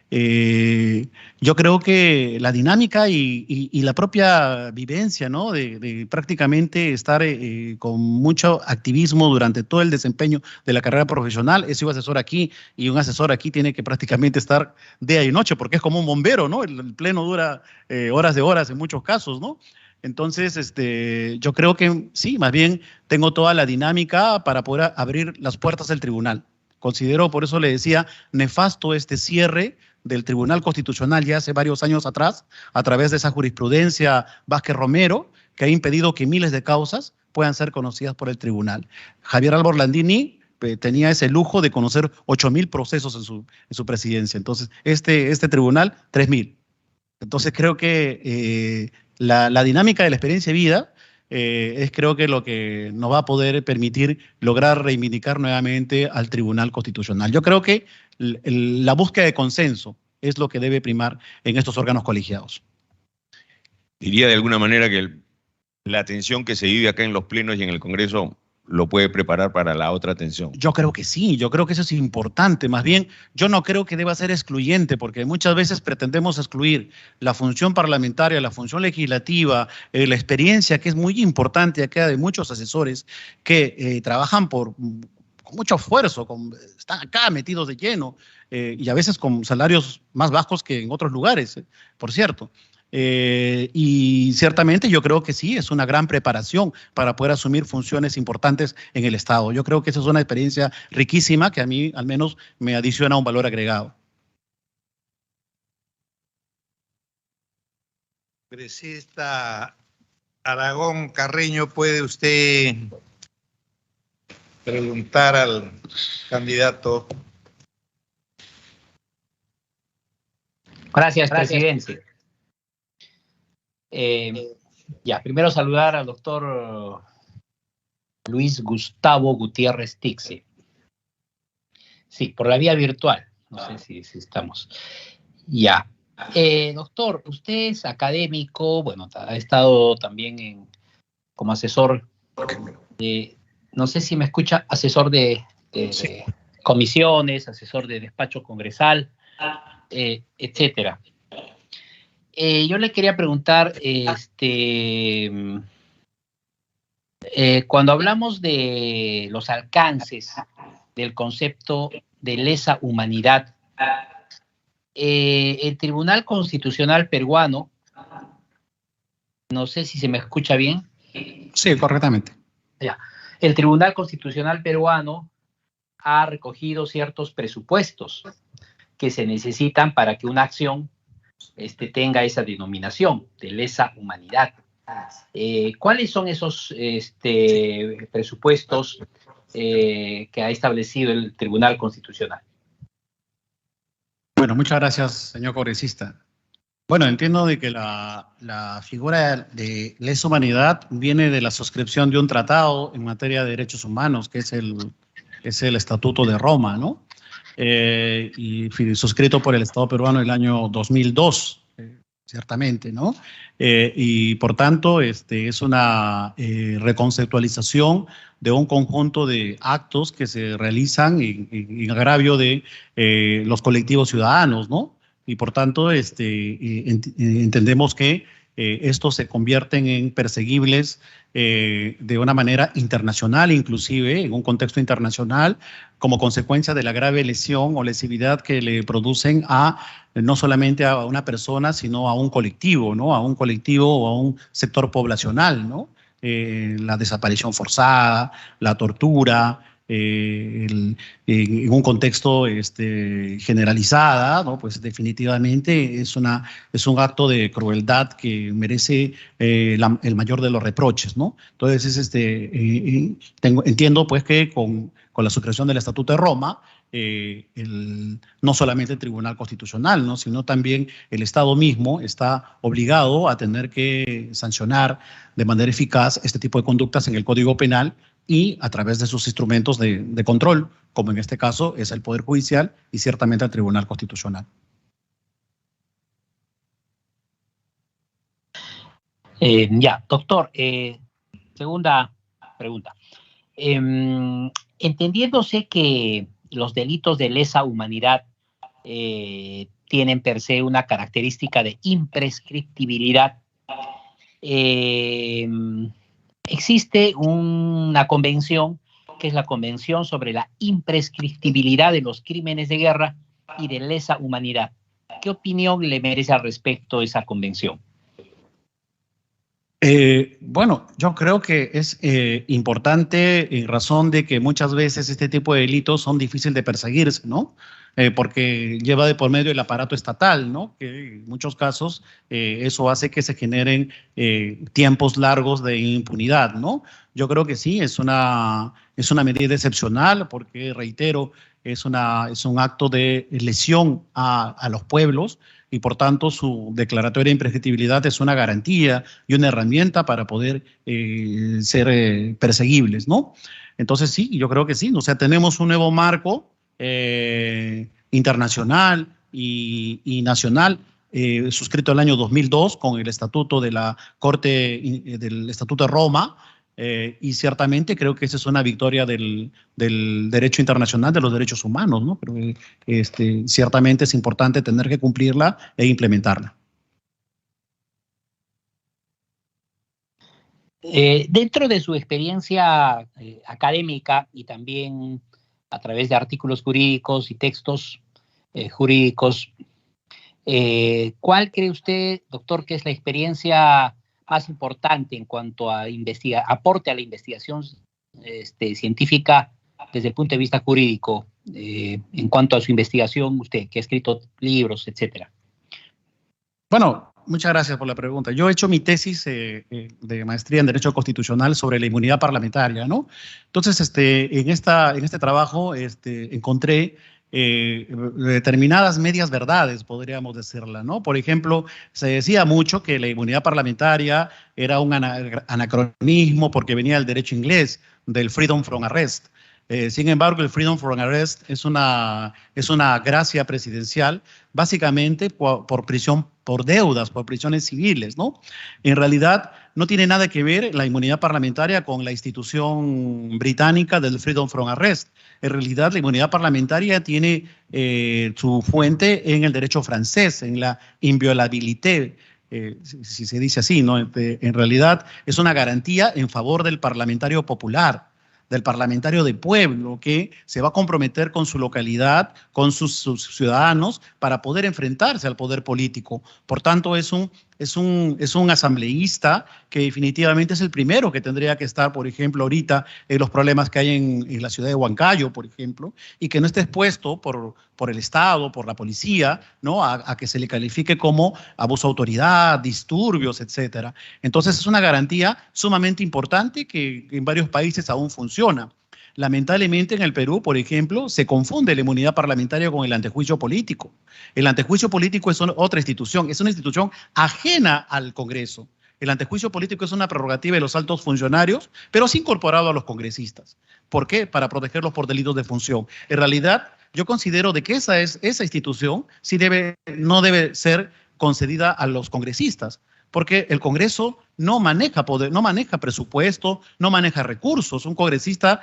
Yo creo que la dinámica y la propia vivencia, ¿no? de prácticamente estar con mucho activismo durante todo el desempeño de la carrera profesional. He sido asesor aquí y un asesor aquí tiene que prácticamente estar día y noche porque es como un bombero, ¿no? El pleno dura horas de horas en muchos casos, ¿no? Entonces, yo creo que sí, más bien tengo toda la dinámica para poder abrir las puertas del tribunal. Considero, por eso le decía, nefasto este cierre del Tribunal Constitucional ya hace varios años atrás, a través de esa jurisprudencia Vázquez-Romero, que ha impedido que miles de causas puedan ser conocidas por el tribunal. Javier Álvaro Orlandini tenía ese lujo de conocer 8.000 procesos en su presidencia. Entonces, este tribunal, 3.000. Entonces, creo que la dinámica de la experiencia de vida es creo que lo que nos va a poder permitir lograr reivindicar nuevamente al Tribunal Constitucional. Yo creo que la búsqueda de consenso es lo que debe primar en estos órganos colegiados. Diría de alguna manera que la tensión que se vive acá en los plenos y en el Congreso lo puede preparar para la otra tensión. Yo creo que sí, yo creo que eso es importante. Más bien, yo no creo que deba ser excluyente, porque muchas veces pretendemos excluir la función parlamentaria, la función legislativa, la experiencia que es muy importante acá de muchos asesores que trabajan con mucho esfuerzo, están acá metidos de lleno y a veces con salarios más bajos que en otros lugares, por cierto. Y ciertamente yo creo que sí, es una gran preparación para poder asumir funciones importantes en el Estado. Yo creo que esa es una experiencia riquísima que a mí al menos me adiciona un valor agregado. Congresista Aragón Carreño, ¿puede usted preguntar al candidato? Gracias, presidente. Primero saludar al doctor Luis Gustavo Gutiérrez Tixe. Sí, por la vía virtual. No sé si estamos. Ya. Doctor, usted es académico, bueno, ha estado también como asesor de, no sé si me escucha, asesor de comisiones, asesor de despacho congresal, etcétera. Yo le quería preguntar, cuando hablamos de los alcances del concepto de lesa humanidad, el Tribunal Constitucional peruano, no sé si se me escucha bien. Sí, correctamente. Ya. El Tribunal Constitucional peruano ha recogido ciertos presupuestos que se necesitan para que una acción tenga esa denominación de lesa humanidad. ¿Cuáles son esos presupuestos que ha establecido el Tribunal Constitucional? Bueno, muchas gracias, señor congresista. Bueno, entiendo de que la figura de lesa humanidad viene de la suscripción de un tratado en materia de derechos humanos, que es el Estatuto de Roma, ¿no? Y suscrito por el Estado peruano en el año 2002, ciertamente, ¿no? Y por tanto, es una reconceptualización de un conjunto de actos que se realizan en agravio de los colectivos ciudadanos, ¿no? Y por tanto, entendemos que estos se convierten en perseguibles de una manera internacional, inclusive en un contexto internacional, como consecuencia de la grave lesión o lesividad que le producen no solamente a una persona, sino a un colectivo, ¿no? A un colectivo o a un sector poblacional, ¿no? La desaparición forzada, la tortura, en un contexto generalizada, ¿no? Pues definitivamente es un acto de crueldad que merece el mayor de los reproches, ¿no? Entonces, entiendo pues que con la suscripción del Estatuto de Roma, no solamente el Tribunal Constitucional, ¿no? Sino también el Estado mismo está obligado a tener que sancionar de manera eficaz este tipo de conductas en el Código Penal y a través de sus instrumentos de control, como en este caso es el Poder Judicial y ciertamente el Tribunal Constitucional. Ya, doctor, segunda pregunta. Entendiéndose que los delitos de lesa humanidad tienen per se una característica de imprescriptibilidad, existe una convención que es la Convención sobre la Imprescriptibilidad de los Crímenes de Guerra y de Lesa Humanidad. ¿Qué opinión le merece al respecto esa convención? Bueno, yo creo que es importante en razón de que muchas veces este tipo de delitos son difíciles de perseguirse, ¿no? Porque lleva de por medio el aparato estatal, ¿no? Que en muchos casos eso hace que se generen tiempos largos de impunidad, ¿no? Yo creo que sí, es una medida excepcional porque, reitero, es un acto de lesión a los pueblos y por tanto su declaratoria de imprescriptibilidad es una garantía y una herramienta para poder ser perseguibles, ¿no? Entonces sí, yo creo que sí, o sea, tenemos un nuevo marco internacional y nacional suscrito el año 2002 con el Estatuto de la Corte del Estatuto de Roma. Y ciertamente creo que esa es una victoria del derecho internacional, de los derechos humanos, ¿no? Pero ciertamente es importante tener que cumplirla e implementarla. Dentro de su experiencia académica y también a través de artículos jurídicos y textos jurídicos, ¿cuál cree usted, doctor, que es la experiencia más importante en cuanto a aporte a la investigación científica desde el punto de vista jurídico, en cuanto a su investigación, usted que ha escrito libros, etcétera? Bueno, muchas gracias por la pregunta. Yo he hecho mi tesis de maestría en Derecho Constitucional sobre la inmunidad parlamentaria, ¿no? Entonces, en este trabajo encontré determinadas medias verdades, podríamos decirla, ¿no? Por ejemplo, se decía mucho que la inmunidad parlamentaria era un anacronismo porque venía del derecho inglés, del freedom from arrest. Sin embargo, el freedom from arrest es una gracia presidencial, básicamente por prisión por deudas, por prisiones civiles, ¿no? En realidad, no tiene nada que ver la inmunidad parlamentaria con la institución británica del freedom from arrest. En realidad, la inmunidad parlamentaria tiene su fuente en el derecho francés, en la inviolabilité, si se dice así, ¿no? En realidad, es una garantía en favor del parlamentario popular, del parlamentario de pueblo que se va a comprometer con su localidad, con sus ciudadanos, para poder enfrentarse al poder político. Por tanto, es un asambleísta que definitivamente es el primero que tendría que estar, por ejemplo, ahorita en los problemas que hay en la ciudad de Huancayo, por ejemplo, y que no esté expuesto por el Estado, por la policía, ¿no? a que se le califique como abuso de autoridad, disturbios, etcétera. Entonces, es una garantía sumamente importante que en varios países aún funciona. Lamentablemente en el Perú, por ejemplo, se confunde la inmunidad parlamentaria con el antejuicio político. El antejuicio político es otra institución, es una institución ajena al Congreso. El antejuicio político es una prerrogativa de los altos funcionarios, pero es incorporado a los congresistas. ¿Por qué? Para protegerlos por delitos de función. En realidad, yo considero de que esa institución sí no debe ser concedida a los congresistas, porque el Congreso no maneja poder, no maneja presupuesto, no maneja recursos. Un congresista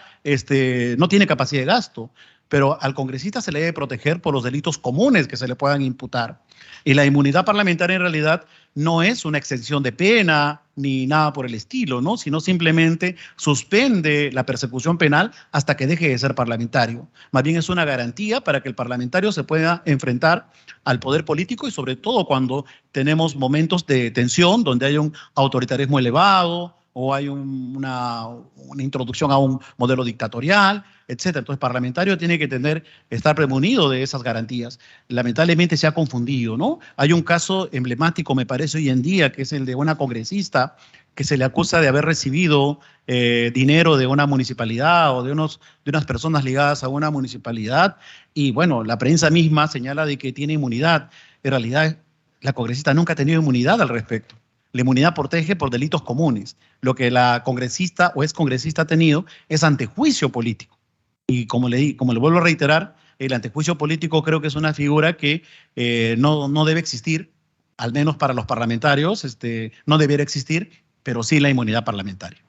no tiene capacidad de gasto, pero al congresista se le debe proteger por los delitos comunes que se le puedan imputar. Y la inmunidad parlamentaria en realidad no es una exención de pena ni nada por el estilo, ¿no? Sino simplemente suspende la persecución penal hasta que deje de ser parlamentario. Más bien es una garantía para que el parlamentario se pueda enfrentar al poder político y sobre todo cuando tenemos momentos de tensión donde hay un autoritarismo elevado o hay una introducción a un modelo dictatorial, etcétera. Entonces, el parlamentario tiene que estar premunido de esas garantías. Lamentablemente se ha confundido, ¿no? Hay un caso emblemático, me parece, hoy en día, que es el de una congresista que se le acusa de haber recibido dinero de una municipalidad o de unas personas ligadas a una municipalidad, y bueno, la prensa misma señala de que tiene inmunidad. En realidad, la congresista nunca ha tenido inmunidad al respecto. La inmunidad protege por delitos comunes. Lo que la congresista o excongresista ha tenido es antejuicio político. Y como le vuelvo a reiterar, el antejuicio político creo que es una figura que no debe existir, al menos para los parlamentarios, no debiera existir, pero sí la inmunidad parlamentaria.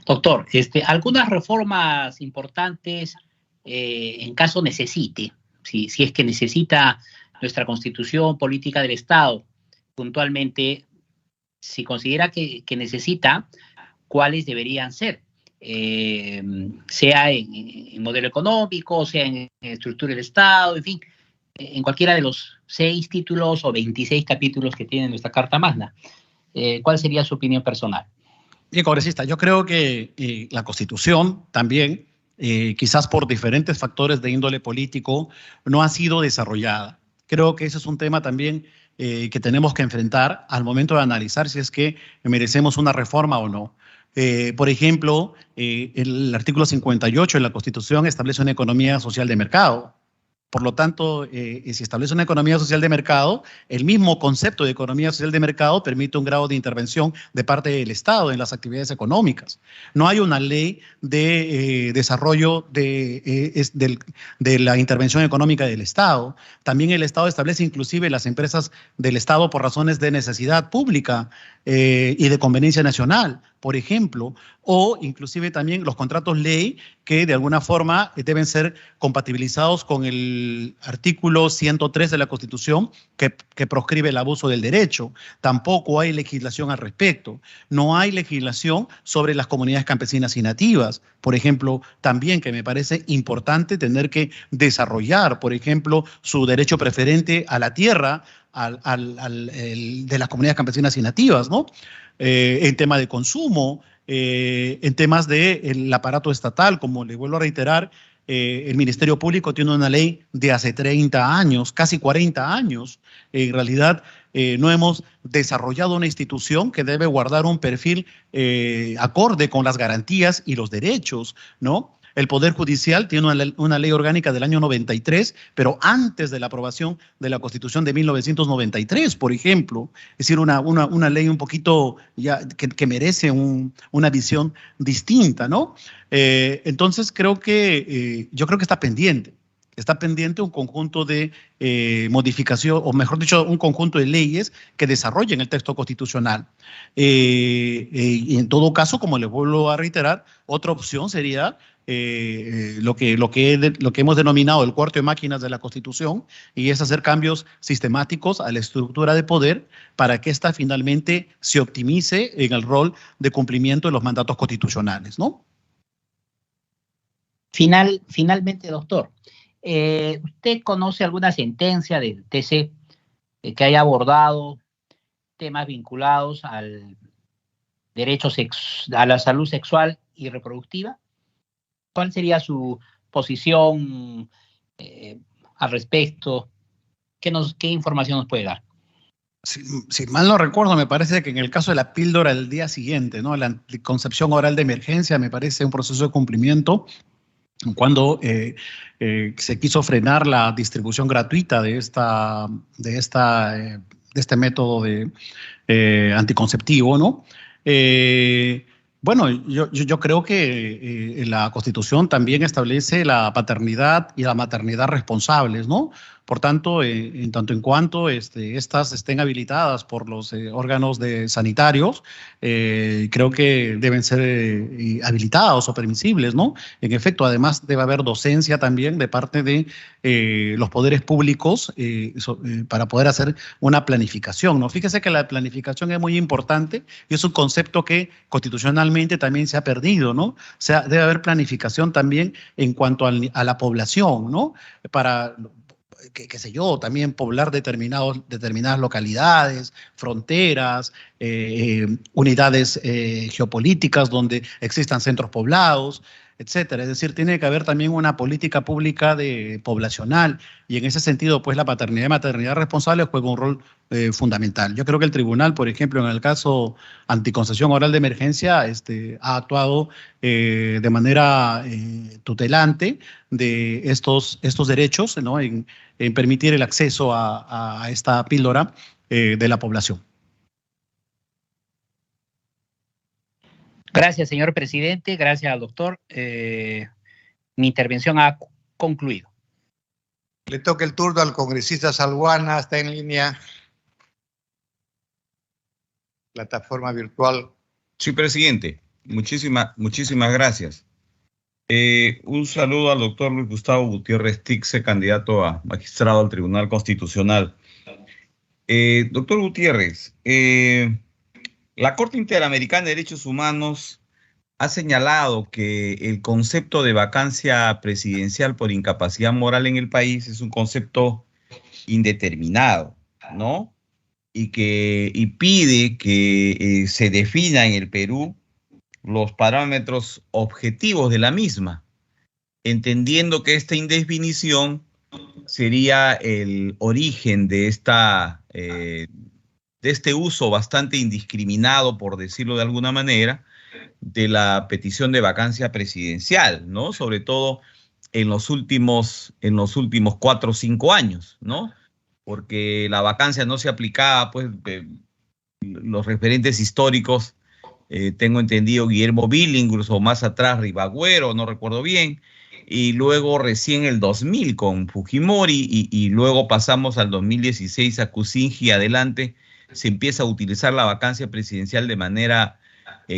Doctor, algunas reformas importantes en caso necesite, si es que necesita nuestra Constitución Política del Estado, puntualmente, si considera que necesita, ¿cuáles deberían ser? Sea en modelo económico, sea en estructura del Estado, en fin, en cualquiera de los 6 títulos o 26 capítulos que tiene nuestra Carta Magna. ¿Cuál sería su opinión personal? Bien, congresista, yo creo que la Constitución también, quizás por diferentes factores de índole político, no ha sido desarrollada. Creo que ese es un tema también que tenemos que enfrentar al momento de analizar si es que merecemos una reforma o no. Por ejemplo, el artículo 58 de la Constitución establece una economía social de mercado. Por lo tanto, si establece una economía social de mercado, el mismo concepto de economía social de mercado permite un grado de intervención de parte del Estado en las actividades económicas. No hay una ley de desarrollo de la intervención económica del Estado. También el Estado establece inclusive las empresas del Estado por razones de necesidad pública y de conveniencia nacional, por ejemplo, o inclusive también los contratos ley que de alguna forma deben ser compatibilizados con el artículo 103 de la Constitución que proscribe el abuso del derecho. Tampoco hay legislación al respecto. No hay legislación sobre las comunidades campesinas y nativas, por ejemplo, también que me parece importante tener que desarrollar, por ejemplo, su derecho preferente a la tierra de las comunidades campesinas y nativas, ¿no? En tema de consumo, en temas del aparato estatal, como le vuelvo a reiterar, el Ministerio Público tiene una ley de hace 30 años, casi 40 años. En realidad, no hemos desarrollado una institución que debe guardar un perfil acorde con las garantías y los derechos, ¿no? El Poder Judicial tiene una ley orgánica del año 93, pero antes de la aprobación de la Constitución de 1993, por ejemplo. Es decir, una ley un poquito ya que merece una visión distinta, ¿no? Entonces, yo creo que está pendiente. Está pendiente un conjunto de modificación, o mejor dicho, un conjunto de leyes que desarrollen el texto constitucional. Y en todo caso, como les vuelvo a reiterar, otra opción sería lo que hemos denominado el cuarto de máquinas de la Constitución, y es hacer cambios sistemáticos a la estructura de poder para que ésta finalmente se optimice en el rol de cumplimiento de los mandatos constitucionales, ¿no? Finalmente, doctor, ¿usted conoce alguna sentencia del TC que haya abordado temas vinculados al derecho a la salud sexual y reproductiva? ¿Cuál sería su posición al respecto? ¿Qué información nos puede dar? Si mal no recuerdo, me parece que en el caso de la píldora del día siguiente, ¿no? La anticoncepción oral de emergencia me parece un proceso de cumplimiento cuando se quiso frenar la distribución gratuita de este método anticonceptivo, ¿no? Bueno, yo creo que la Constitución también establece la paternidad y la maternidad responsables, ¿no? Por tanto, en tanto en cuanto estas estén habilitadas por los órganos sanitarios, creo que deben ser habilitados o permisibles, ¿no? En efecto, además debe haber docencia también de parte de los poderes públicos para poder hacer una planificación, ¿no? Fíjese que la planificación es muy importante y es un concepto que constitucionalmente también se ha perdido, ¿no? O sea, debe haber planificación también en cuanto a la población, ¿no? qué sé yo, también poblar determinadas localidades, fronteras, unidades geopolíticas donde existan centros poblados, etcétera. Es decir, tiene que haber también una política pública poblacional, y en ese sentido, pues la paternidad y maternidad responsable juega un rol fundamental. Yo creo que el tribunal, por ejemplo, en el caso anticoncesión oral de emergencia, ha actuado de manera tutelante de estos derechos, ¿no? en permitir el acceso a esta píldora de la población. Gracias, señor presidente. Gracias al doctor. Mi intervención ha concluido. Le toca el turno al congresista Salguana, está en línea. Plataforma virtual. Sí, presidente. Muchísimas gracias. Un saludo al doctor Luis Gustavo Gutiérrez Tixe, candidato a magistrado al Tribunal Constitucional. Doctor Gutiérrez, la Corte Interamericana de Derechos Humanos ha señalado que el concepto de vacancia presidencial por incapacidad moral en el país es un concepto indeterminado, ¿no? Y pide que se defina en el Perú los parámetros objetivos de la misma, entendiendo que esta indefinición sería el origen de este uso bastante indiscriminado, por decirlo de alguna manera, de la petición de vacancia presidencial, ¿no? Sobre todo en los últimos 4 o 5 años, ¿no? Porque la vacancia no se aplicaba, pues, los referentes históricos, tengo entendido Guillermo Billinghurst, o más atrás Ribagüero, no recuerdo bien, y luego recién el 2000 con Fujimori, y luego pasamos al 2016 a Kuczynski, adelante, se empieza a utilizar la vacancia presidencial de manera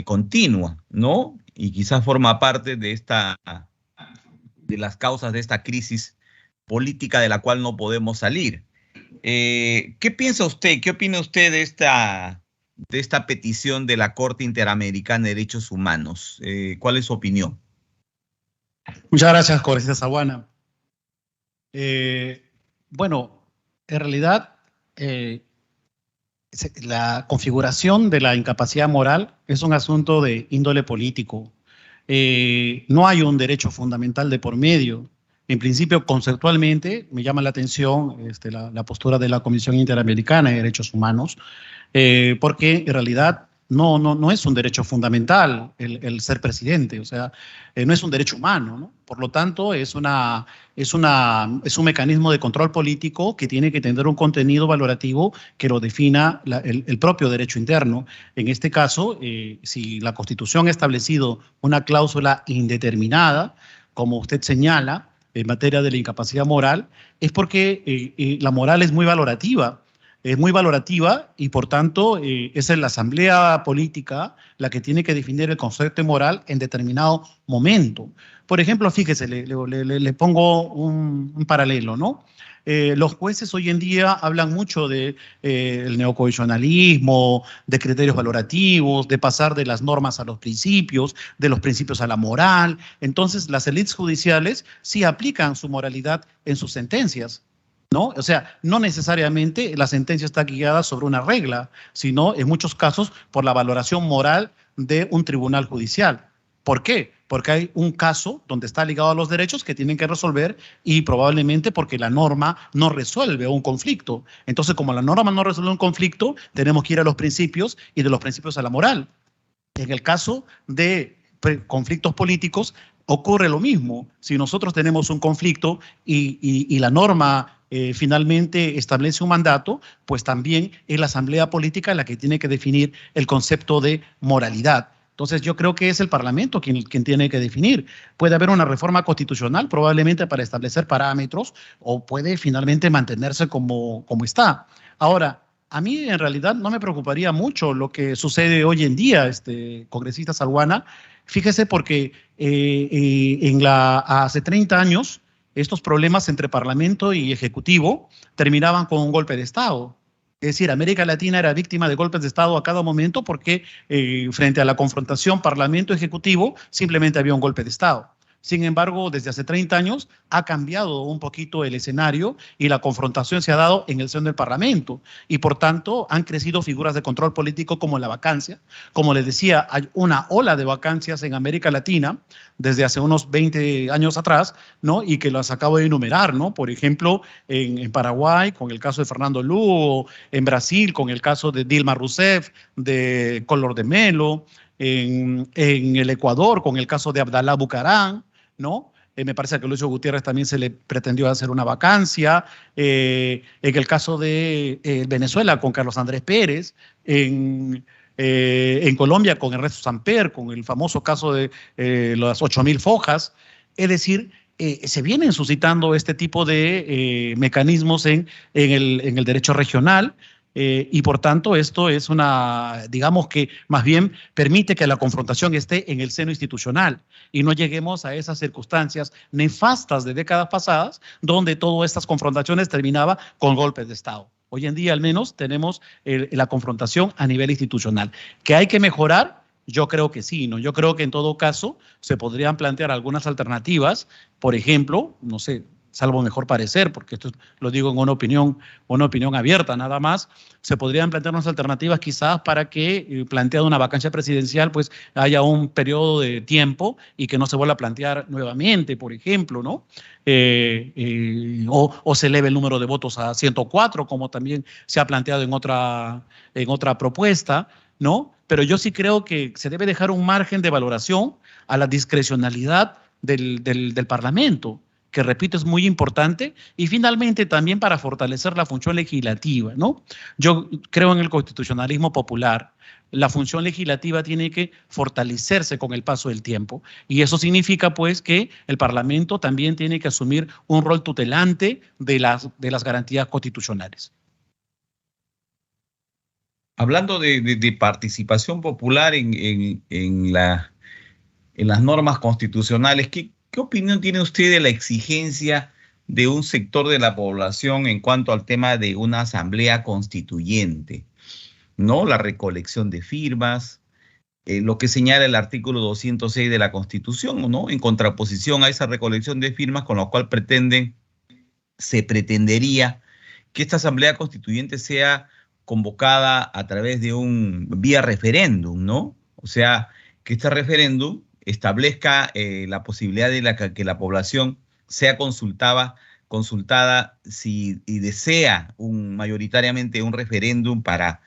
continua, ¿no? Y quizás forma parte de las causas de esta crisis política de la cual no podemos salir. ¿Qué piensa usted, qué opina usted de esta petición de la Corte Interamericana de Derechos Humanos? ¿Cuál es su opinión? Muchas gracias, congresista Salguana. Bueno, en realidad, la configuración de la incapacidad moral es un asunto de índole político. No hay un derecho fundamental de por medio. En principio, conceptualmente, me llama la atención la postura de la Comisión Interamericana de Derechos Humanos, porque en realidad no es un derecho fundamental el ser presidente, o sea, no es un derecho humano, ¿no? Por lo tanto, es un mecanismo de control político que tiene que tener un contenido valorativo que lo defina el propio derecho interno. En este caso, si la Constitución ha establecido una cláusula indeterminada, como usted señala, en materia de la incapacidad moral, es porque la moral es muy valorativa. Es muy valorativa y, por tanto, es la asamblea política la que tiene que definir el concepto de moral en determinado momento. Por ejemplo, fíjese, le pongo un paralelo, ¿no? Los jueces hoy en día hablan mucho del neoconstitucionalismo, de criterios valorativos, de pasar de las normas a los principios, de los principios a la moral. Entonces, las élites judiciales sí aplican su moralidad en sus sentencias, ¿no? O sea, no necesariamente la sentencia está guiada sobre una regla, sino en muchos casos por la valoración moral de un tribunal judicial. ¿Por qué? Porque hay un caso donde está ligado a los derechos que tienen que resolver, y probablemente porque la norma no resuelve un conflicto. Entonces, como la norma no resuelve un conflicto, tenemos que ir a los principios y de los principios a la moral. En el caso de conflictos políticos ocurre lo mismo. Si nosotros tenemos un conflicto y la norma finalmente establece un mandato, pues también es la asamblea política la que tiene que definir el concepto de moralidad. Entonces yo creo que es el Parlamento quien tiene que definir. Puede haber una reforma constitucional probablemente para establecer parámetros, o puede finalmente mantenerse como está. Ahora, a mí en realidad no me preocuparía mucho lo que sucede hoy en día, congresista Salguana. Fíjese, porque hace 30 años estos problemas entre Parlamento y Ejecutivo terminaban con un golpe de Estado. Es decir, América Latina era víctima de golpes de Estado a cada momento porque frente a la confrontación Parlamento-Ejecutivo simplemente había un golpe de Estado. Sin embargo, desde hace 30 años ha cambiado un poquito el escenario y la confrontación se ha dado en el seno del Parlamento. Y por tanto, han crecido figuras de control político como la vacancia. Como les decía, hay una ola de vacancias en América Latina desde hace unos 20 años atrás, ¿no? Y que las acabo de enumerar, ¿no? Por ejemplo, en Paraguay, con el caso de Fernando Lugo, en Brasil, con el caso de Dilma Rousseff, de Collor de Mello, en el Ecuador, con el caso de Abdalá Bucaram, ¿no? Me parece que a Lucio Gutiérrez también se le pretendió hacer una vacancia. En el caso de Venezuela, con Carlos Andrés Pérez. En Colombia, con Ernesto Samper, con el famoso caso de las 8.000 fojas. Es decir, se vienen suscitando este tipo de mecanismos en el derecho regional. Y por tanto esto es digamos que más bien permite que la confrontación esté en el seno institucional y no lleguemos a esas circunstancias nefastas de décadas pasadas donde todas estas confrontaciones terminaban con golpes de Estado. Hoy en día al menos tenemos la confrontación a nivel institucional. ¿Que hay que mejorar? Yo creo que sí, ¿no? Yo creo que en todo caso se podrían plantear algunas alternativas, por ejemplo, no sé, salvo mejor parecer, porque esto lo digo en una opinión abierta nada más, se podrían plantear unas alternativas quizás para que, planteada una vacancia presidencial, pues haya un periodo de tiempo y que no se vuelva a plantear nuevamente, por ejemplo, ¿no? O se eleve el número de votos a 104, como también se ha planteado en otra propuesta, ¿no? Pero yo sí creo que se debe dejar un margen de valoración a la discrecionalidad del Parlamento, que repito es muy importante, y finalmente también para fortalecer la función legislativa, ¿no? Yo creo en el constitucionalismo popular. La función legislativa tiene que fortalecerse con el paso del tiempo y eso significa pues que el Parlamento también tiene que asumir un rol tutelante de las garantías constitucionales. Hablando de participación popular en las normas constitucionales, ¿qué opinión tiene usted de la exigencia de un sector de la población en cuanto al tema de una asamblea constituyente? ¿No? La recolección de firmas, lo que señala el artículo 206 de la Constitución, ¿no? En contraposición a esa recolección de firmas, con lo cual se pretendería que esta asamblea constituyente sea convocada a través de vía referéndum, ¿no? O sea, que este referéndum establezca la posibilidad de que la población sea consultada y desea mayoritariamente un referéndum para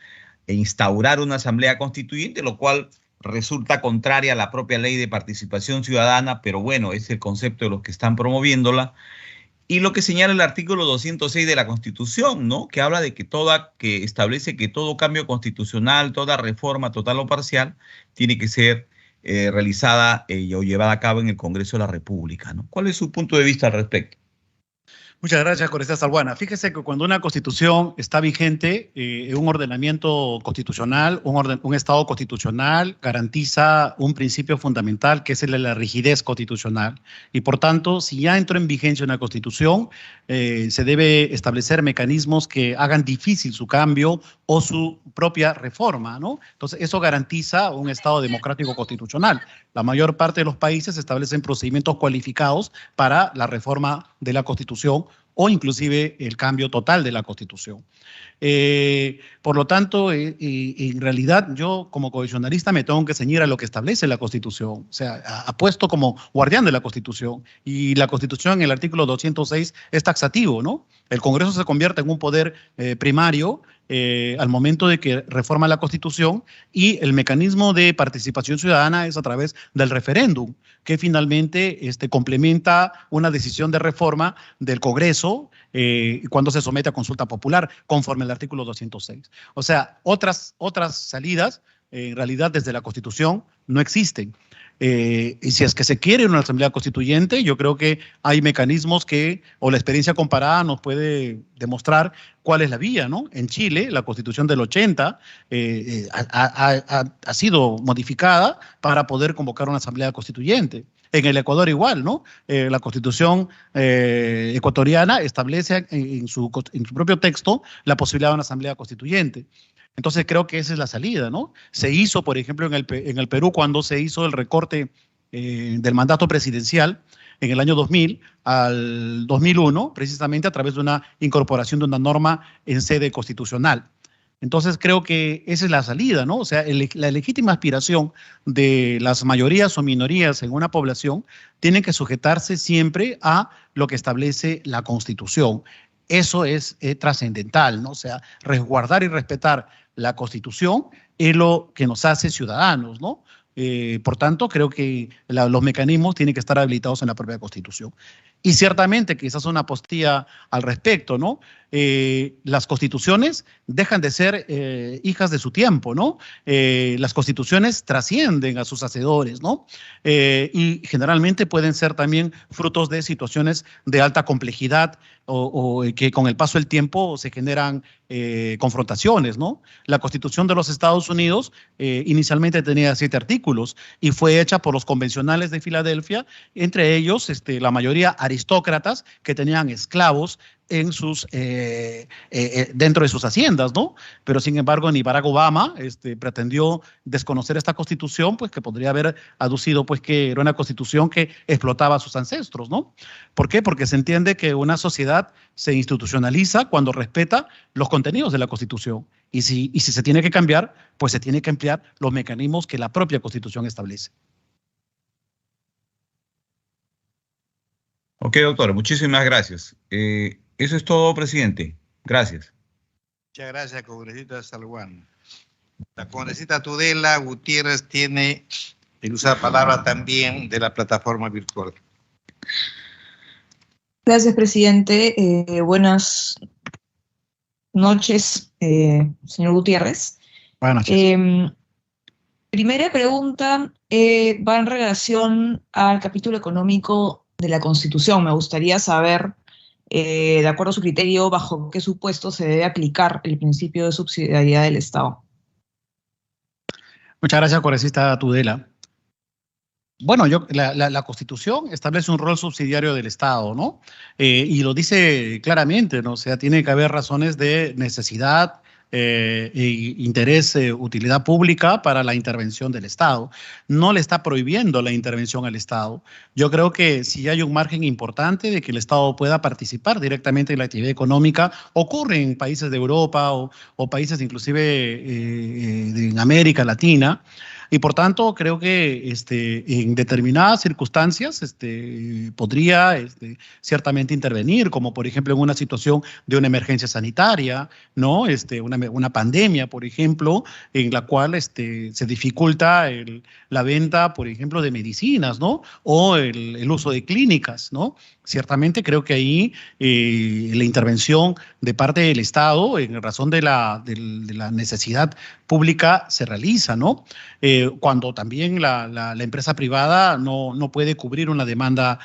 instaurar una asamblea constituyente, lo cual resulta contraria a la propia ley de participación ciudadana, pero bueno, es el concepto de los que están promoviéndola. Y lo que señala el artículo 206 de la Constitución, ¿no? Que habla de que establece que todo cambio constitucional, toda reforma total o parcial, tiene que ser realizada o llevada a cabo en el Congreso de la República, ¿no? ¿Cuál es su punto de vista al respecto? Muchas gracias, Congresista Salbuana. Fíjese que cuando una constitución está vigente, un ordenamiento constitucional, un Estado constitucional garantiza un principio fundamental que es el de la rigidez constitucional. Y por tanto, si ya entró en vigencia una constitución, se debe establecer mecanismos que hagan difícil su cambio o su propia reforma, ¿no? Entonces, eso garantiza un Estado democrático constitucional. La mayor parte de los países establecen procedimientos cualificados para la reforma de la Constitución o inclusive el cambio total de la Constitución. Por lo tanto, en realidad yo como constitucionalista me tengo que ceñir a lo que establece la Constitución, o sea, apuesto como guardián de la Constitución, y la Constitución en el artículo 206 es taxativo, ¿no? El Congreso se convierte en un poder primario al momento de que reforma la Constitución, y el mecanismo de participación ciudadana es a través del referéndum, que finalmente complementa una decisión de reforma del Congreso cuando se somete a consulta popular, conforme al artículo 206. O sea, otras salidas, en realidad, desde la Constitución no existen. Y si es que se quiere una asamblea constituyente, yo creo que hay mecanismos o la experiencia comparada nos puede demostrar cuál es la vía, ¿no? En Chile, la Constitución del 80 ha sido modificada para poder convocar una asamblea constituyente. En el Ecuador igual, ¿no? La Constitución ecuatoriana establece en su propio texto la posibilidad de una asamblea constituyente. Entonces creo que esa es la salida, ¿no? Se hizo, por ejemplo, en el Perú, cuando se hizo el recorte del mandato presidencial en el año 2000 al 2001, precisamente a través de una incorporación de una norma en sede constitucional. Entonces creo que esa es la salida, ¿no? O sea, la legítima aspiración de las mayorías o minorías en una población tiene que sujetarse siempre a lo que establece la Constitución. Eso es trascendental, ¿no? O sea, resguardar y respetar la Constitución es lo que nos hace ciudadanos, ¿no? Por tanto, creo que los mecanismos tienen que estar habilitados en la propia Constitución. Y ciertamente, quizás una postilla al respecto, ¿no? Las constituciones dejan de ser hijas de su tiempo, ¿no? Las constituciones trascienden a sus hacedores, ¿no? Y generalmente pueden ser también frutos de situaciones de alta complejidad o que con el paso del tiempo se generan confrontaciones, ¿no? La Constitución de los Estados Unidos inicialmente tenía 7 artículos y fue hecha por los convencionales de Filadelfia, entre ellos la mayoría aristócratas que tenían esclavos en dentro de sus haciendas, ¿no? Pero sin embargo ni Barack Obama pretendió desconocer esta Constitución, pues que podría haber aducido pues que era una Constitución que explotaba a sus ancestros, ¿no? ¿Por qué? Porque se entiende que una sociedad se institucionaliza cuando respeta los contenidos de la Constitución. Y si se tiene que cambiar, pues se tiene que emplear los mecanismos que la propia Constitución establece. Ok, doctor, muchísimas gracias. Eso es todo, presidente. Gracias. Muchas gracias, congresista Salguán. La congresista Tudela Gutiérrez tiene el uso de palabra también de la plataforma virtual. Gracias, presidente. Buenas noches, señor Gutiérrez. Buenas noches. Primera pregunta va en relación al capítulo económico de la Constitución. Me gustaría saber, de acuerdo a su criterio, bajo qué supuesto se debe aplicar el principio de subsidiariedad del Estado. Muchas gracias, congresista Tudela. Bueno, la Constitución establece un rol subsidiario del Estado, ¿no? Y lo dice claramente, ¿no? O sea, tiene que haber razones de necesidad, interés, utilidad pública para la intervención del Estado. No le está prohibiendo la intervención al Estado. Yo creo que si hay un margen importante de que el Estado pueda participar directamente en la actividad económica, ocurre en países de Europa o países inclusive en América Latina. Y por tanto, creo que en determinadas circunstancias podría ciertamente intervenir, como por ejemplo en una situación de una emergencia sanitaria, ¿no? Una pandemia, por ejemplo, en la cual se dificulta la venta, por ejemplo, de medicinas, ¿no? O el uso de clínicas, ¿no? Ciertamente creo que ahí la intervención de parte del Estado en razón de la necesidad pública se realiza, ¿no? Cuando también la empresa privada no puede cubrir una demanda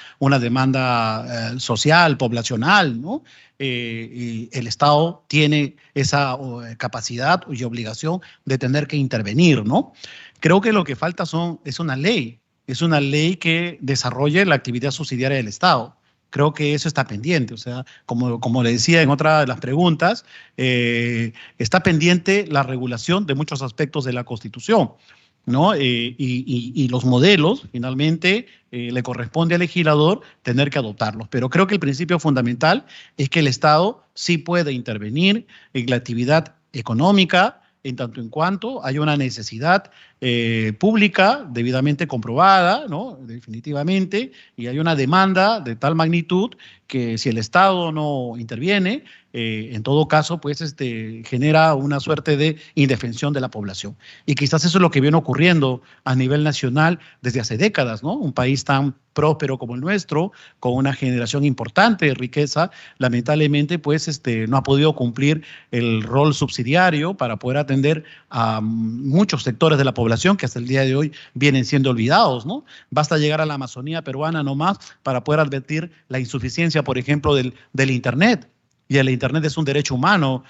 social, poblacional, ¿no? Y el Estado tiene esa capacidad y obligación de tener que intervenir, ¿no? Creo que lo que falta es una ley que desarrolle la actividad subsidiaria del Estado. Creo que eso está pendiente, o sea, como le decía en otra de las preguntas, está pendiente la regulación de muchos aspectos de la Constitución, ¿no? Y los modelos, finalmente, le corresponde al legislador tener que adoptarlos. Pero creo que el principio fundamental es que el Estado sí puede intervenir en la actividad económica, en tanto en cuanto hay una necesidad pública debidamente comprobada, ¿no? Definitivamente, y hay una demanda de tal magnitud que si el Estado no interviene, en todo caso, pues genera una suerte de indefensión de la población. Y quizás eso es lo que viene ocurriendo a nivel nacional desde hace décadas, ¿no? Un país tan próspero como el nuestro, con una generación importante de riqueza, lamentablemente, pues no ha podido cumplir el rol subsidiario para poder atender a muchos sectores de la población que hasta el día de hoy vienen siendo olvidados, ¿no? Basta llegar a la Amazonía peruana nomás para poder advertir la insuficiencia, por ejemplo, del Internet. Y el Internet es un derecho humano,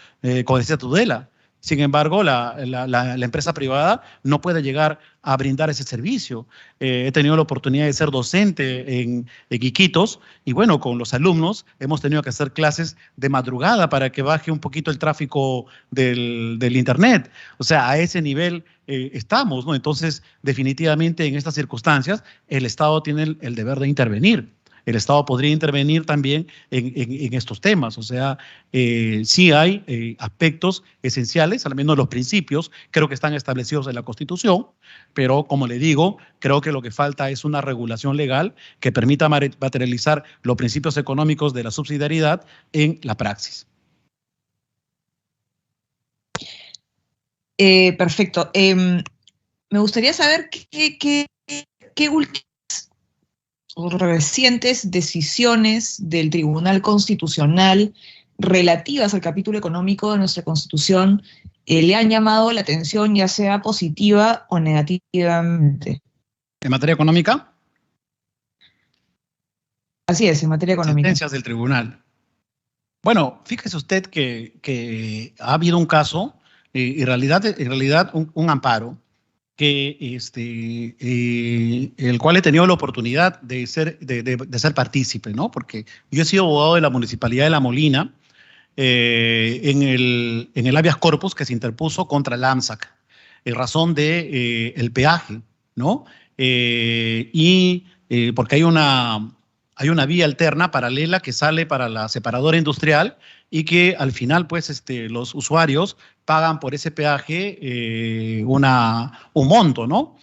congresista Tudela. Sin embargo, la empresa privada no puede llegar a brindar ese servicio. He tenido la oportunidad de ser docente en Iquitos y bueno, con los alumnos hemos tenido que hacer clases de madrugada para que baje un poquito el tráfico del Internet. O sea, a ese nivel estamos, ¿no? Entonces, definitivamente en estas circunstancias, el Estado tiene el deber de intervenir. El Estado podría intervenir también en estos temas. O sea, sí hay aspectos esenciales, al menos los principios, creo que están establecidos en la Constitución, pero como le digo, creo que lo que falta es una regulación legal que permita materializar los principios económicos de la subsidiariedad en la praxis. Perfecto. Me gustaría saber qué últimas recientes decisiones del Tribunal Constitucional relativas al capítulo económico de nuestra Constitución le han llamado la atención, ya sea positiva o negativamente. ¿En materia económica? Así es, en materia económica. Sentencias del tribunal. Bueno, fíjese usted que ha habido un caso, en realidad un amparo, que el cual he tenido la oportunidad de ser partícipe, ¿no? Porque yo he sido abogado de la Municipalidad de La Molina en el habeas corpus que se interpuso contra el AMSAC, en razón de el peaje, ¿no? Porque hay una vía alterna paralela que sale para la separadora industrial y que al final, pues, los usuarios pagan por ese peaje un monto, ¿no?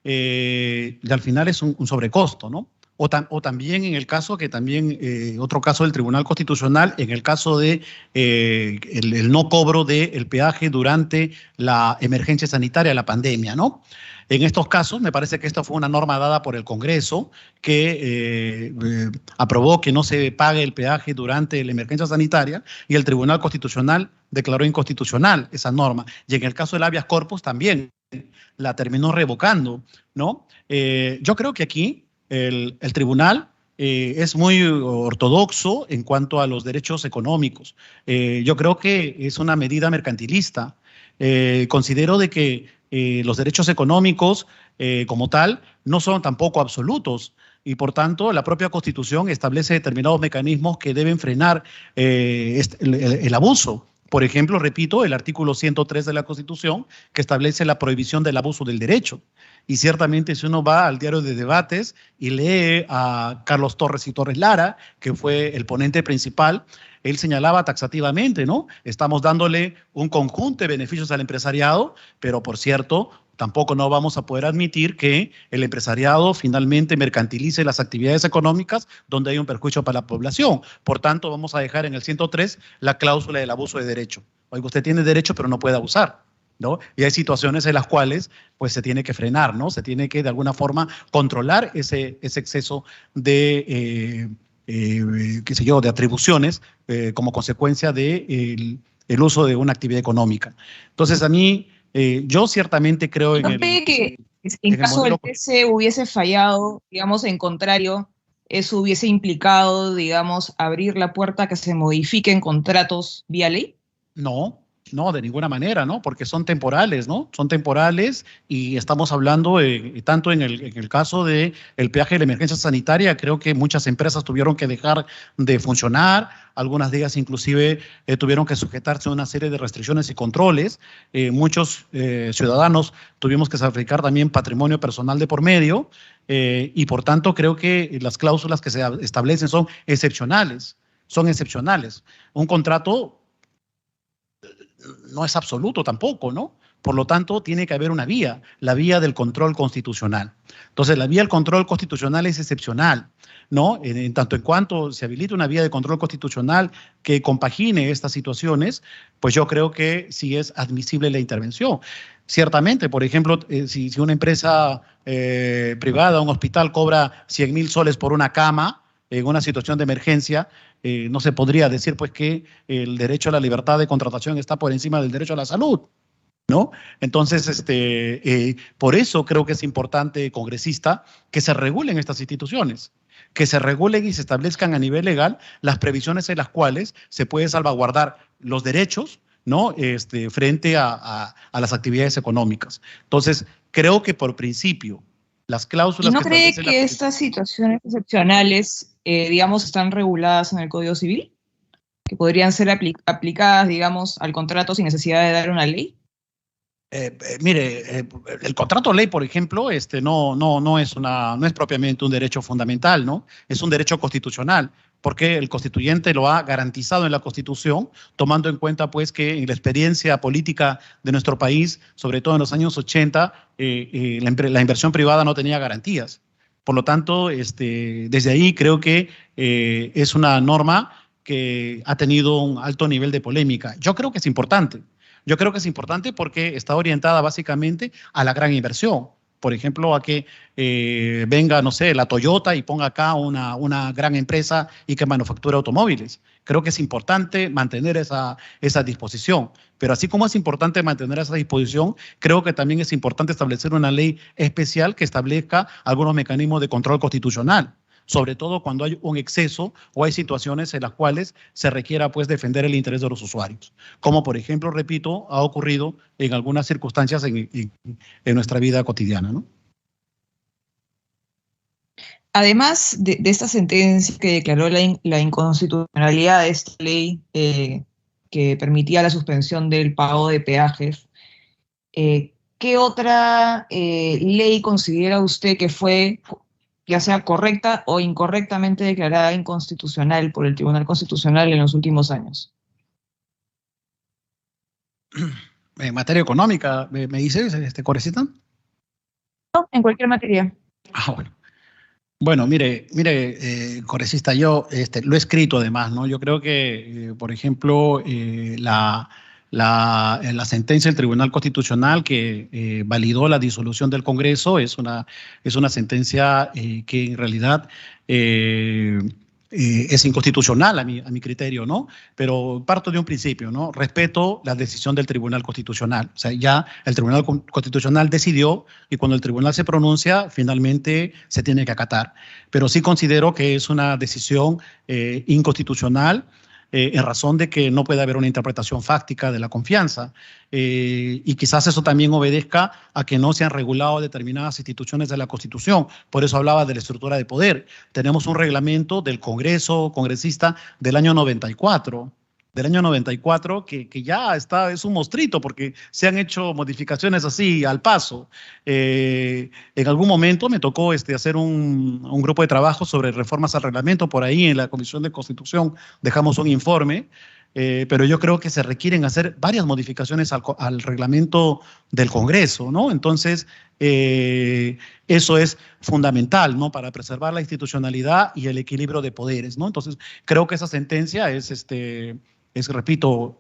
Y al final es un sobrecosto, ¿no? O también en el caso que también, otro caso del Tribunal Constitucional, en el caso de el no cobro del peaje durante la emergencia sanitaria, la pandemia, ¿no? En estos casos, me parece que esta fue una norma dada por el Congreso que aprobó que no se pague el peaje durante la emergencia sanitaria y el Tribunal Constitucional declaró inconstitucional esa norma. Y en el caso del habeas corpus también la terminó revocando, ¿no? Yo creo que aquí el tribunal es muy ortodoxo en cuanto a los derechos económicos. Yo creo que es una medida mercantilista. Considero de que los derechos económicos como tal no son tampoco absolutos y por tanto la propia Constitución establece determinados mecanismos que deben frenar el abuso. Por ejemplo, repito, el artículo 103 de la Constitución que establece la prohibición del abuso del derecho. Y ciertamente si uno va al diario de debates y lee a Carlos Torres y Torres Lara, que fue el ponente principal, él señalaba taxativamente, ¿no? Estamos dándole un conjunto de beneficios al empresariado, pero por cierto, tampoco no vamos a poder admitir que el empresariado finalmente mercantilice las actividades económicas donde hay un perjuicio para la población. Por tanto, vamos a dejar en el 103 la cláusula del abuso de derecho. Oiga, usted tiene derecho, pero no puede abusar, ¿no? Y hay situaciones en las cuales pues se tiene que frenar, ¿no? Se tiene que de alguna forma controlar ese exceso de qué sé yo, de atribuciones como consecuencia de el uso de una actividad económica. Entonces, a mí, yo ciertamente creo en en caso del TC hubiese fallado, digamos, en contrario, eso hubiese implicado, digamos, abrir la puerta a que se modifiquen contratos vía ley. No, de ninguna manera, ¿no? Porque son temporales, ¿no? Son temporales y estamos hablando tanto en el caso del peaje de la emergencia sanitaria, creo que muchas empresas tuvieron que dejar de funcionar, algunas de ellas inclusive tuvieron que sujetarse a una serie de restricciones y controles, muchos ciudadanos tuvimos que sacrificar también patrimonio personal de por medio y por tanto creo que las cláusulas que se establecen son excepcionales. Un contrato no es absoluto tampoco, ¿no? Por lo tanto, tiene que haber una vía, la vía del control constitucional. Entonces, la vía del control constitucional es excepcional, ¿no? En tanto en cuanto se habilite una vía de control constitucional que compagine estas situaciones, pues yo creo que sí es admisible la intervención. Ciertamente, por ejemplo, si una empresa privada, un hospital, cobra 100.000 soles por una cama en una situación de emergencia, no se podría decir pues que el derecho a la libertad de contratación está por encima del derecho a la salud, ¿no? Entonces, por eso creo que es importante, congresista, que se regulen estas instituciones, que se regulen y se establezcan a nivel legal las previsiones en las cuales se puede salvaguardar los derechos, ¿no? Frente a las actividades económicas. Entonces, creo que por principio, las cláusulas... ¿Y no que cree establece que estas situaciones excepcionales, digamos, están reguladas en el Código Civil? ¿Que podrían ser aplicadas, digamos, al contrato sin necesidad de dar una ley? Mire, el contrato ley, por ejemplo, no es propiamente un derecho fundamental, ¿no? Es un derecho constitucional, porque el constituyente lo ha garantizado en la Constitución, tomando en cuenta, pues, que en la experiencia política de nuestro país, sobre todo en los años 80, la inversión privada no tenía garantías. Por lo tanto, desde ahí creo que es una norma que ha tenido un alto nivel de polémica. Yo creo que es importante. Yo creo que es importante porque está orientada básicamente a la gran inversión. Por ejemplo, a que venga, no sé, la Toyota y ponga acá una gran empresa y que manufactura automóviles. Creo que es importante mantener esa disposición. Pero así como es importante mantener esa disposición, creo que también es importante establecer una ley especial que establezca algunos mecanismos de control constitucional, sobre todo cuando hay un exceso o hay situaciones en las cuales se requiera, pues, defender el interés de los usuarios. Como, por ejemplo, repito, ha ocurrido en algunas circunstancias en nuestra vida cotidiana, ¿no? Además de esta sentencia que declaró la inconstitucionalidad de esta ley que permitía la suspensión del pago de peajes, ¿qué otra ley considera usted que fue, ya sea correcta o incorrectamente declarada inconstitucional por el Tribunal Constitucional en los últimos años? En materia económica, ¿me dice, Congresista? No, en cualquier materia. Ah, bueno. Bueno, mire, congresista, yo lo he escrito además, ¿no? Yo creo que, por ejemplo, la sentencia del Tribunal Constitucional que validó la disolución del Congreso es una sentencia que en realidad es inconstitucional a mi criterio, ¿no? Pero parto de un principio, ¿no? Respeto la decisión del Tribunal Constitucional. O sea, ya el Tribunal Constitucional decidió y cuando el tribunal se pronuncia, finalmente se tiene que acatar. Pero sí considero que es una decisión inconstitucional, en razón de que no puede haber una interpretación fáctica de la confianza. Y quizás eso también obedezca a que no se han regulado determinadas instituciones de la Constitución. Por eso hablaba de la estructura de poder. Tenemos un reglamento del Congreso congresista del año 94, que ya es un mostrito porque se han hecho modificaciones así al paso. En algún momento me tocó hacer un grupo de trabajo sobre reformas al reglamento. Por ahí en la Comisión de Constitución dejamos un informe, pero yo creo que se requieren hacer varias modificaciones al reglamento del Congreso, ¿no? Entonces, eso es fundamental, ¿no? Para preservar la institucionalidad y el equilibrio de poderes, ¿no? Entonces, creo que esa sentencia repito,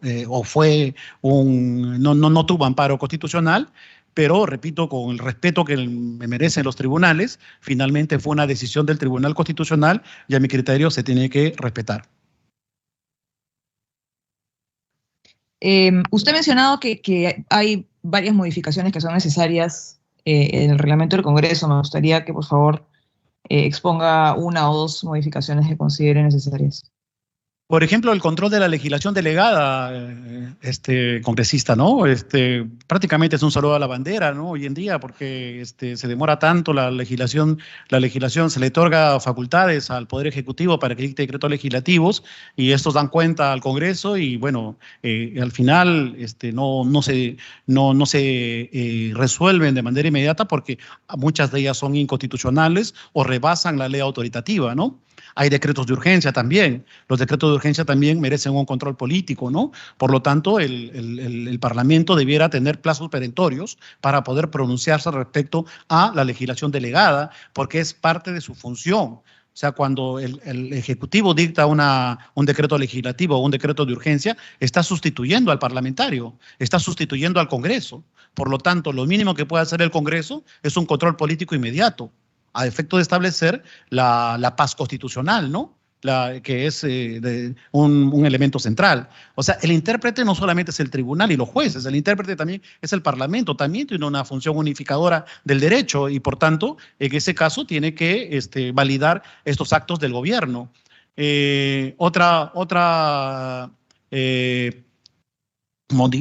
no tuvo amparo constitucional, pero, repito, con el respeto que me merecen los tribunales, finalmente fue una decisión del Tribunal Constitucional y a mi criterio se tiene que respetar. Usted ha mencionado que hay varias modificaciones que son necesarias en el reglamento del Congreso. Me gustaría que, por favor, exponga una o dos modificaciones que considere necesarias. Por ejemplo, el control de la legislación delegada, congresista, ¿no? Prácticamente es un saludo a la bandera, ¿no? Hoy en día, porque se demora tanto la legislación se le otorga facultades al Poder Ejecutivo para que dicte decretos legislativos y estos dan cuenta al Congreso y, bueno, al final no se resuelven de manera inmediata porque muchas de ellas son inconstitucionales o rebasan la ley autoritativa, ¿no? Hay decretos de urgencia también. Los decretos de urgencia también merecen un control político, ¿no? Por lo tanto, el Parlamento debiera tener plazos perentorios para poder pronunciarse respecto a la legislación delegada, porque es parte de su función. O sea, cuando el Ejecutivo dicta un decreto legislativo o un decreto de urgencia, está sustituyendo al parlamentario, está sustituyendo al Congreso. Por lo tanto, lo mínimo que puede hacer el Congreso es un control político inmediato, a efecto de establecer la paz constitucional, ¿no? Que es un elemento central. O sea, el intérprete no solamente es el tribunal y los jueces, el intérprete también es el Parlamento, también tiene una función unificadora del derecho y, por tanto, en ese caso tiene que validar estos actos del gobierno.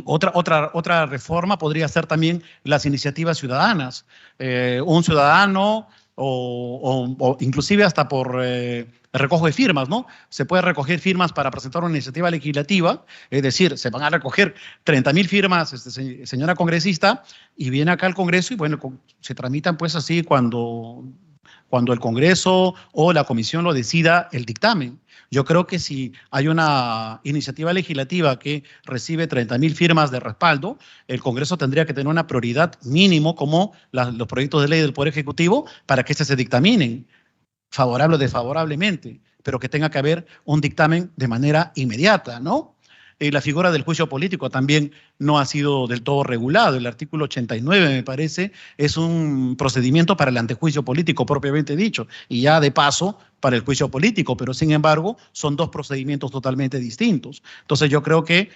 Otra reforma podría ser también las iniciativas ciudadanas. Un ciudadano o inclusive hasta por recojo de firmas, ¿no? Se puede recoger firmas para presentar una iniciativa legislativa, es decir, se van a recoger 30.000 firmas, señora congresista, y viene acá al Congreso y bueno, se tramitan pues así cuando el Congreso o la Comisión lo decida el dictamen. Yo creo que si hay una iniciativa legislativa que recibe 30.000 firmas de respaldo, el Congreso tendría que tener una prioridad mínimo como los proyectos de ley del Poder Ejecutivo para que se dictaminen, favorable o desfavorablemente, pero que tenga que haber un dictamen de manera inmediata, ¿no? La figura del juicio político también no ha sido del todo regulado. El artículo 89, me parece, es un procedimiento para el antejuicio político propiamente dicho, y ya de paso para el juicio político, pero sin embargo son dos procedimientos totalmente distintos. Entonces yo creo que,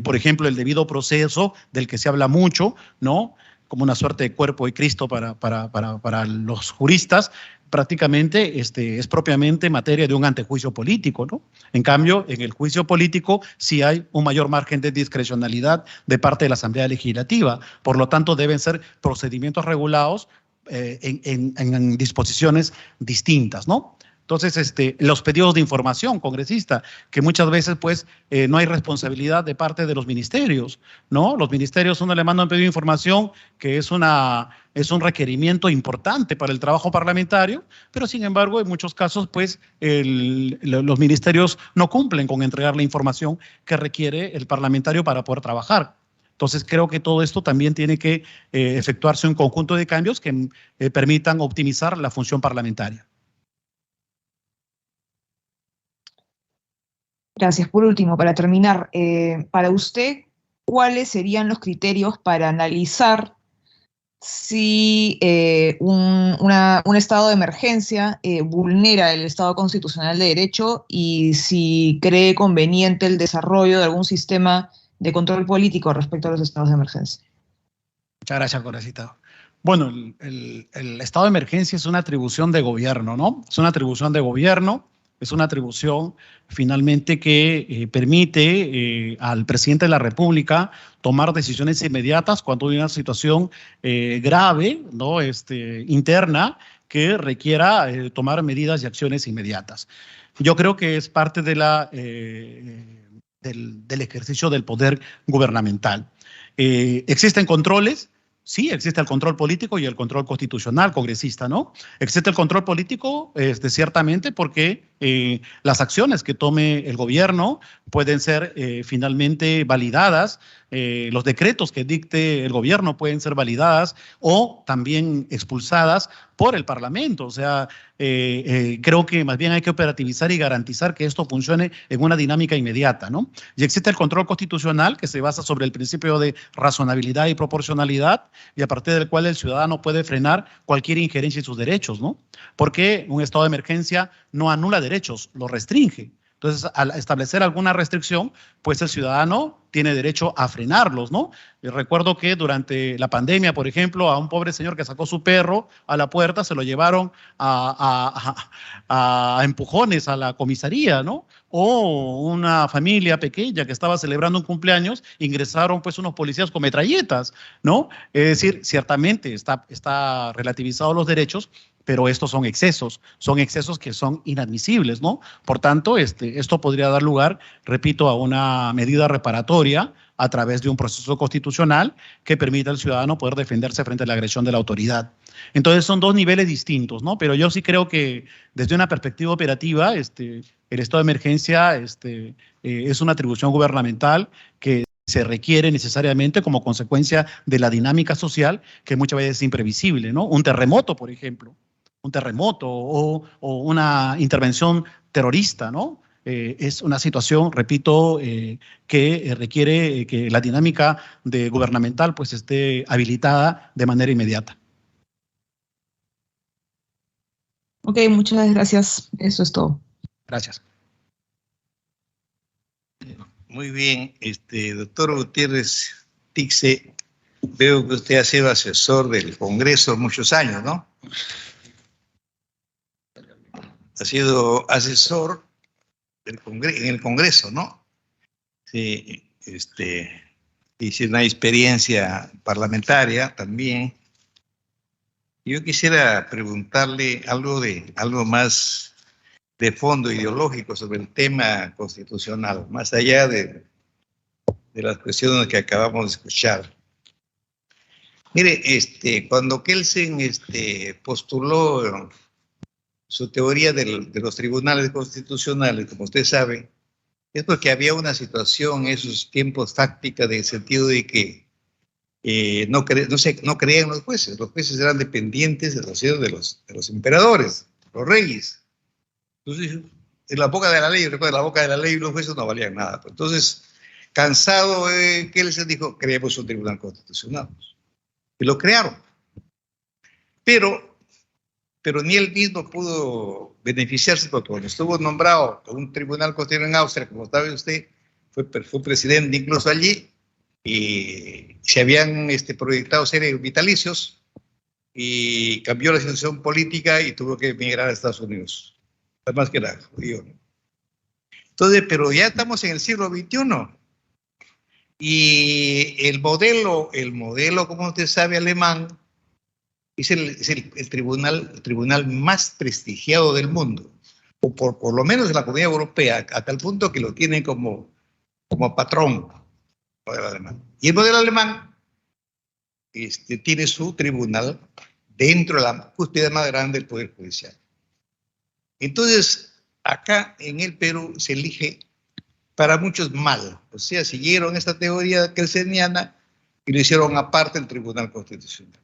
por ejemplo, el debido proceso del que se habla mucho, ¿no?, como una suerte de cuerpo de Cristo para los juristas, prácticamente es propiamente materia de un antejuicio político, ¿no? En cambio, en el juicio político sí hay un mayor margen de discrecionalidad de parte de la Asamblea Legislativa. Por lo tanto, deben ser procedimientos regulados en disposiciones distintas, ¿no? Entonces, los pedidos de información, congresista, que muchas veces, pues, no hay responsabilidad de parte de los ministerios, ¿no? Los ministerios, uno le manda un pedido de información que es un requerimiento importante para el trabajo parlamentario, pero sin embargo, en muchos casos, pues, los ministerios no cumplen con entregar la información que requiere el parlamentario para poder trabajar. Entonces, creo que todo esto también tiene que efectuarse un conjunto de cambios que permitan optimizar la función parlamentaria. Gracias. Por último, para terminar, para usted, ¿cuáles serían los criterios para analizar si un estado de emergencia vulnera el Estado constitucional de derecho y si cree conveniente el desarrollo de algún sistema de control político respecto a los estados de emergencia? Muchas gracias, congresista. Bueno, el estado de emergencia es una atribución de gobierno, ¿no? Es una atribución de gobierno. Es una atribución finalmente que permite al presidente de la República tomar decisiones inmediatas cuando hay una situación grave, ¿no?, interna, que requiera tomar medidas y acciones inmediatas. Yo creo que es parte de del ejercicio del poder gubernamental. ¿Existen controles? Sí, existe el control político y el control constitucional, congresista, ¿no? Existe el control político, ciertamente, porque las acciones que tome el gobierno pueden ser finalmente validadas, los decretos que dicte el gobierno pueden ser validadas o también expulsadas por el Parlamento. O sea, creo que más bien hay que operativizar y garantizar que esto funcione en una dinámica inmediata, ¿no? Y existe el control constitucional que se basa sobre el principio de razonabilidad y proporcionalidad y a partir del cual el ciudadano puede frenar cualquier injerencia en sus derechos, ¿no? Porque un estado de emergencia no anula derechos, los restringe. Entonces, al establecer alguna restricción, pues el ciudadano tiene derecho a frenarlos, ¿no? Y recuerdo que durante la pandemia, por ejemplo, a un pobre señor que sacó su perro a la puerta, se lo llevaron a empujones a la comisaría, ¿no? O una familia pequeña que estaba celebrando un cumpleaños, ingresaron pues unos policías con metralletas, ¿no? Es decir, ciertamente está relativizados los derechos, pero estos son excesos que son inadmisibles, ¿no? Por tanto, esto podría dar lugar, repito, a una medida reparatoria a través de un proceso constitucional que permita al ciudadano poder defenderse frente a la agresión de la autoridad. Entonces, son dos niveles distintos, ¿no? Pero yo sí creo que desde una perspectiva operativa, el estado de emergencia es una atribución gubernamental que se requiere necesariamente como consecuencia de la dinámica social que muchas veces es imprevisible, ¿no? Un terremoto, por ejemplo. Un terremoto o una intervención terrorista, ¿no? Es una situación, repito, que requiere que la dinámica gubernamental pues esté habilitada de manera inmediata. Ok, muchas gracias. Eso es todo. Gracias. Muy bien, doctor Gutiérrez Ticse, veo que usted ha sido asesor del Congreso muchos años, ¿no? Ha sido asesor en el Congreso, ¿no? Sí, hice una experiencia parlamentaria también. Yo quisiera preguntarle algo más de fondo ideológico sobre el tema constitucional, más allá de las cuestiones que acabamos de escuchar. Mire, cuando Kelsen postuló su teoría de los tribunales constitucionales, como usted sabe, es porque había una situación en esos tiempos fáctica de sentido de que no creían en los jueces. Los jueces eran dependientes de los emperadores, los reyes. Entonces, en la boca de la ley, recuerda, en la boca de la ley los jueces no valían nada. Entonces, cansado, Kelsen dijo, creemos un tribunal constitucional. Y lo crearon. Pero ni él mismo pudo beneficiarse, porque cuando estuvo nombrado por un tribunal constitucional en Austria, como sabe usted, fue presidente incluso allí, y se habían proyectado series vitalicios, y cambió la situación política y tuvo que emigrar a Estados Unidos. Además que era judío, ¿no? Entonces, pero ya estamos en el siglo XXI. Y el modelo, como usted sabe, alemán, es el tribunal más prestigiado del mundo, o por lo menos en la Comunidad Europea, a tal punto que lo tienen como patrón. Y el modelo alemán tiene su tribunal dentro de la cúspide más grande del Poder Judicial. Entonces, acá en el Perú se elige para muchos mal. O sea, siguieron esta teoría kelseniana y lo hicieron aparte del Tribunal Constitucional.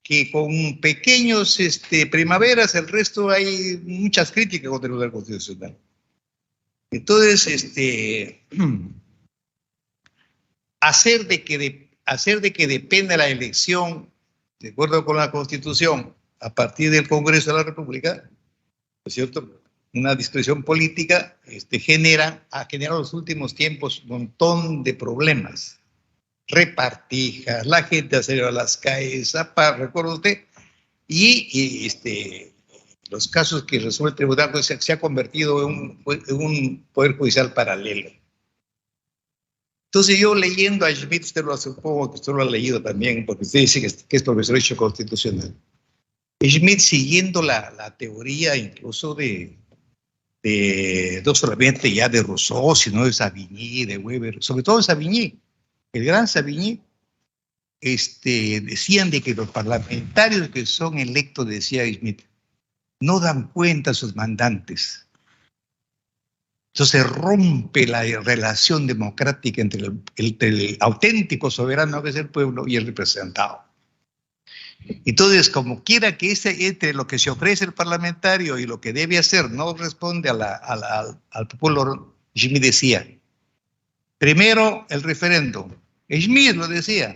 Que con pequeños primaveras, el resto hay muchas críticas contra el Tribunal Constitucional. Entonces, hacer de que dependa la elección, de acuerdo con la Constitución, a partir del Congreso de la República, ¿no es cierto?, una discusión política, ha generado en los últimos tiempos un montón de problemas. Repartijas, la gente ha salido a las calles, recuerda usted, y los casos que resuelve el tribunal pues, se ha convertido en un poder judicial paralelo. Entonces yo leyendo a Schmitt, supongo que usted lo ha leído también, porque usted dice que es profesor de Derecho Constitucional. Schmitt, siguiendo la teoría incluso no solamente ya de Rousseau, sino de Savigny, de Weber, sobre todo de Savigny, el gran Savigny, decían de que los parlamentarios que son electos, decía Schmitt, no dan cuenta a sus mandantes. Entonces rompe la relación democrática entre el auténtico soberano que es el pueblo y el representado. Entonces, como quiera que entre lo que se ofrece el parlamentario y lo que debe hacer no responde al pueblo, Schmitt decía, primero el referéndum, Schmitt lo decía,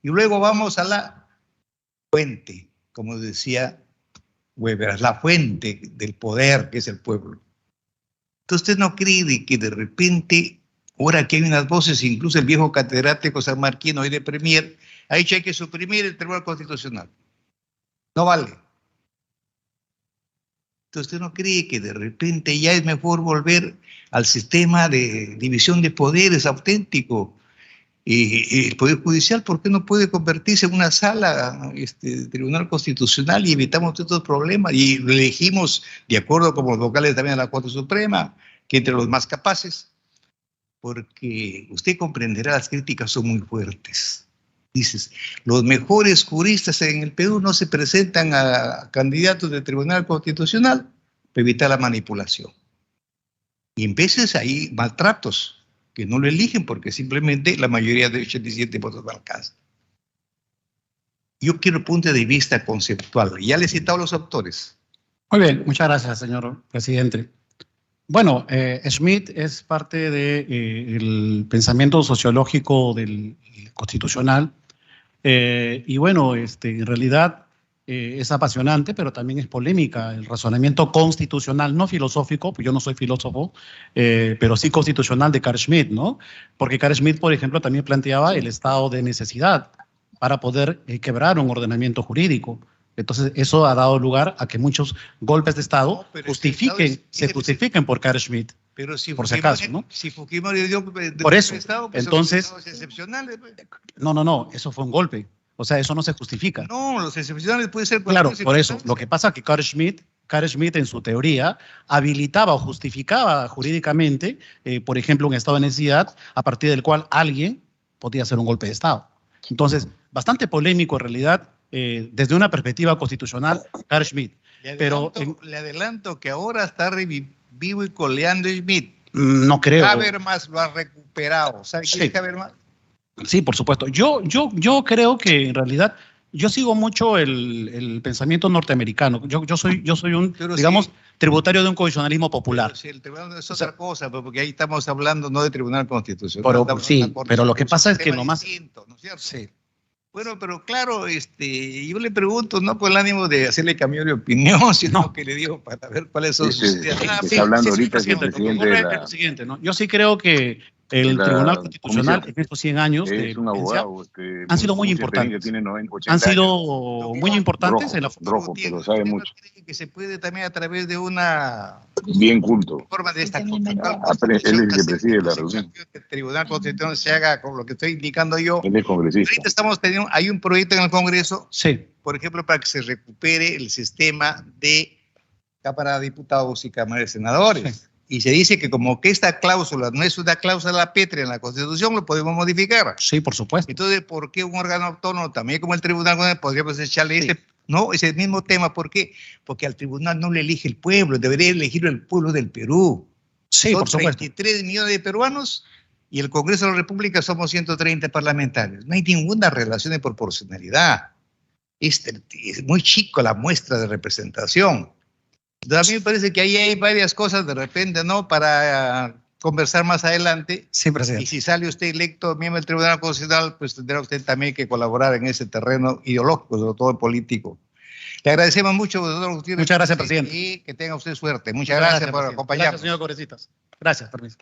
y luego vamos a la fuente, como decía Weber, la fuente del poder que es el pueblo. Entonces, ¿usted no cree que de repente, ahora que hay unas voces, incluso el viejo catedrático San Marquino hoy de Premier, ha dicho que hay que suprimir el Tribunal Constitucional? No vale. Entonces, ¿usted no cree que de repente ya es mejor volver al sistema de división de poderes auténtico? Y el Poder Judicial, ¿por qué no puede convertirse en una sala de Tribunal Constitucional y evitamos todos estos problemas? Y lo elegimos de acuerdo con los vocales también de la Corte Suprema, que entre los más capaces, porque usted comprenderá, las críticas son muy fuertes. Dices, los mejores juristas en el Perú no se presentan a candidatos del Tribunal Constitucional para evitar la manipulación. Y en veces hay maltratos que no lo eligen porque simplemente la mayoría de 87 votos no alcanza. Yo quiero un punto de vista conceptual. Ya le he citado a los autores. Muy bien, muchas gracias, señor presidente. Bueno, Schmitt es parte del pensamiento sociológico del constitucional. Y bueno, en realidad es apasionante, pero también es polémica el razonamiento constitucional, no filosófico, pues yo no soy filósofo, pero sí constitucional de Carl Schmitt, ¿no? Porque Carl Schmitt, por ejemplo, también planteaba el estado de necesidad para poder quebrar un ordenamiento jurídico. Entonces, eso ha dado lugar a que muchos golpes de Estado se justifiquen por Carl Schmitt. Pero si por si acaso, ¿no? Si Fujimori dio Por eso, Estado, pues entonces- son los estados excepcionales. Pues. No, eso fue un golpe. O sea, eso no se justifica. No, los excepcionales puede ser Claro, cualquier por eso. circunstancia. Lo que pasa es que Carl Schmitt en su teoría habilitaba o justificaba jurídicamente, por ejemplo, un estado de necesidad a partir del cual alguien podía hacer un golpe de Estado. Entonces, bastante polémico en realidad desde una perspectiva constitucional, Carl Schmitt. Pero Le adelanto que ahora está vivo y coleando Schmitt. no creo. Habermas lo ha recuperado. ¿Sabe quién Sí. es Habermas? Sí, por supuesto. Yo creo que en realidad yo sigo mucho el pensamiento norteamericano. Yo soy un, Pero digamos, sí. tributario de un constitucionalismo popular. Pero si el tribunal es O sea, otra cosa, pues, porque ahí estamos hablando no de tribunal constitucional. Pero, estamos sí, hablando de una pero lo que constitución, pasa es que tema lo más- distinto, ¿no es cierto? Sí. Bueno, pero claro, yo le pregunto, no por el ánimo de hacerle cambio de opinión, sino No. que le digo para ver cuáles son sus ideas. Está hablando ahorita señor el presidente, presidente de ocurre la- lo siguiente, ¿no? Yo sí creo que el de la Tribunal Constitucional Comisión. en estos 100 años de Es un vigencia abogado. han sido muy importantes. Que tiene 90, 80 han sido años. muy importantes en la Rojo, pero sabe ¿Usted no mucho. cree que se puede también a través de una Bien culto. forma de esta Él es el que preside la reunión. que el Tribunal Constitucional se haga con lo que estoy indicando yo. Él es congresista. Ahorita estamos teniendo, hay un proyecto en el Congreso, Sí, por ejemplo, para que se recupere el sistema de Cámara de Diputados y Cámara de Senadores. Y se dice que como que esta cláusula no es una cláusula pétrea en la Constitución, lo podemos modificar. sí, por supuesto. Entonces, ¿por qué un órgano autónomo, también como el Tribunal Constitucional, podríamos echarle Sí. ese mismo tema? ¿Por qué? Porque al Tribunal no le elige el pueblo, debería elegirlo el pueblo del Perú. Sí, Son por supuesto. 33 millones de peruanos y el Congreso de la República somos 130 parlamentarios. No hay ninguna relación de proporcionalidad. Es muy chico la muestra de representación. Entonces, a mí me parece que ahí hay varias cosas de repente, ¿no? Para conversar más adelante. Sí, Y presidente. si sale usted electo miembro del Tribunal Constitucional, pues tendrá usted también que colaborar en ese terreno ideológico, sobre todo político. Le agradecemos mucho, doctor Gutiérrez. Muchas gracias, presidente. Y que tenga usted suerte. Muchas gracias por presidente. acompañarnos. Gracias, señor Congresistas. Gracias, permiso.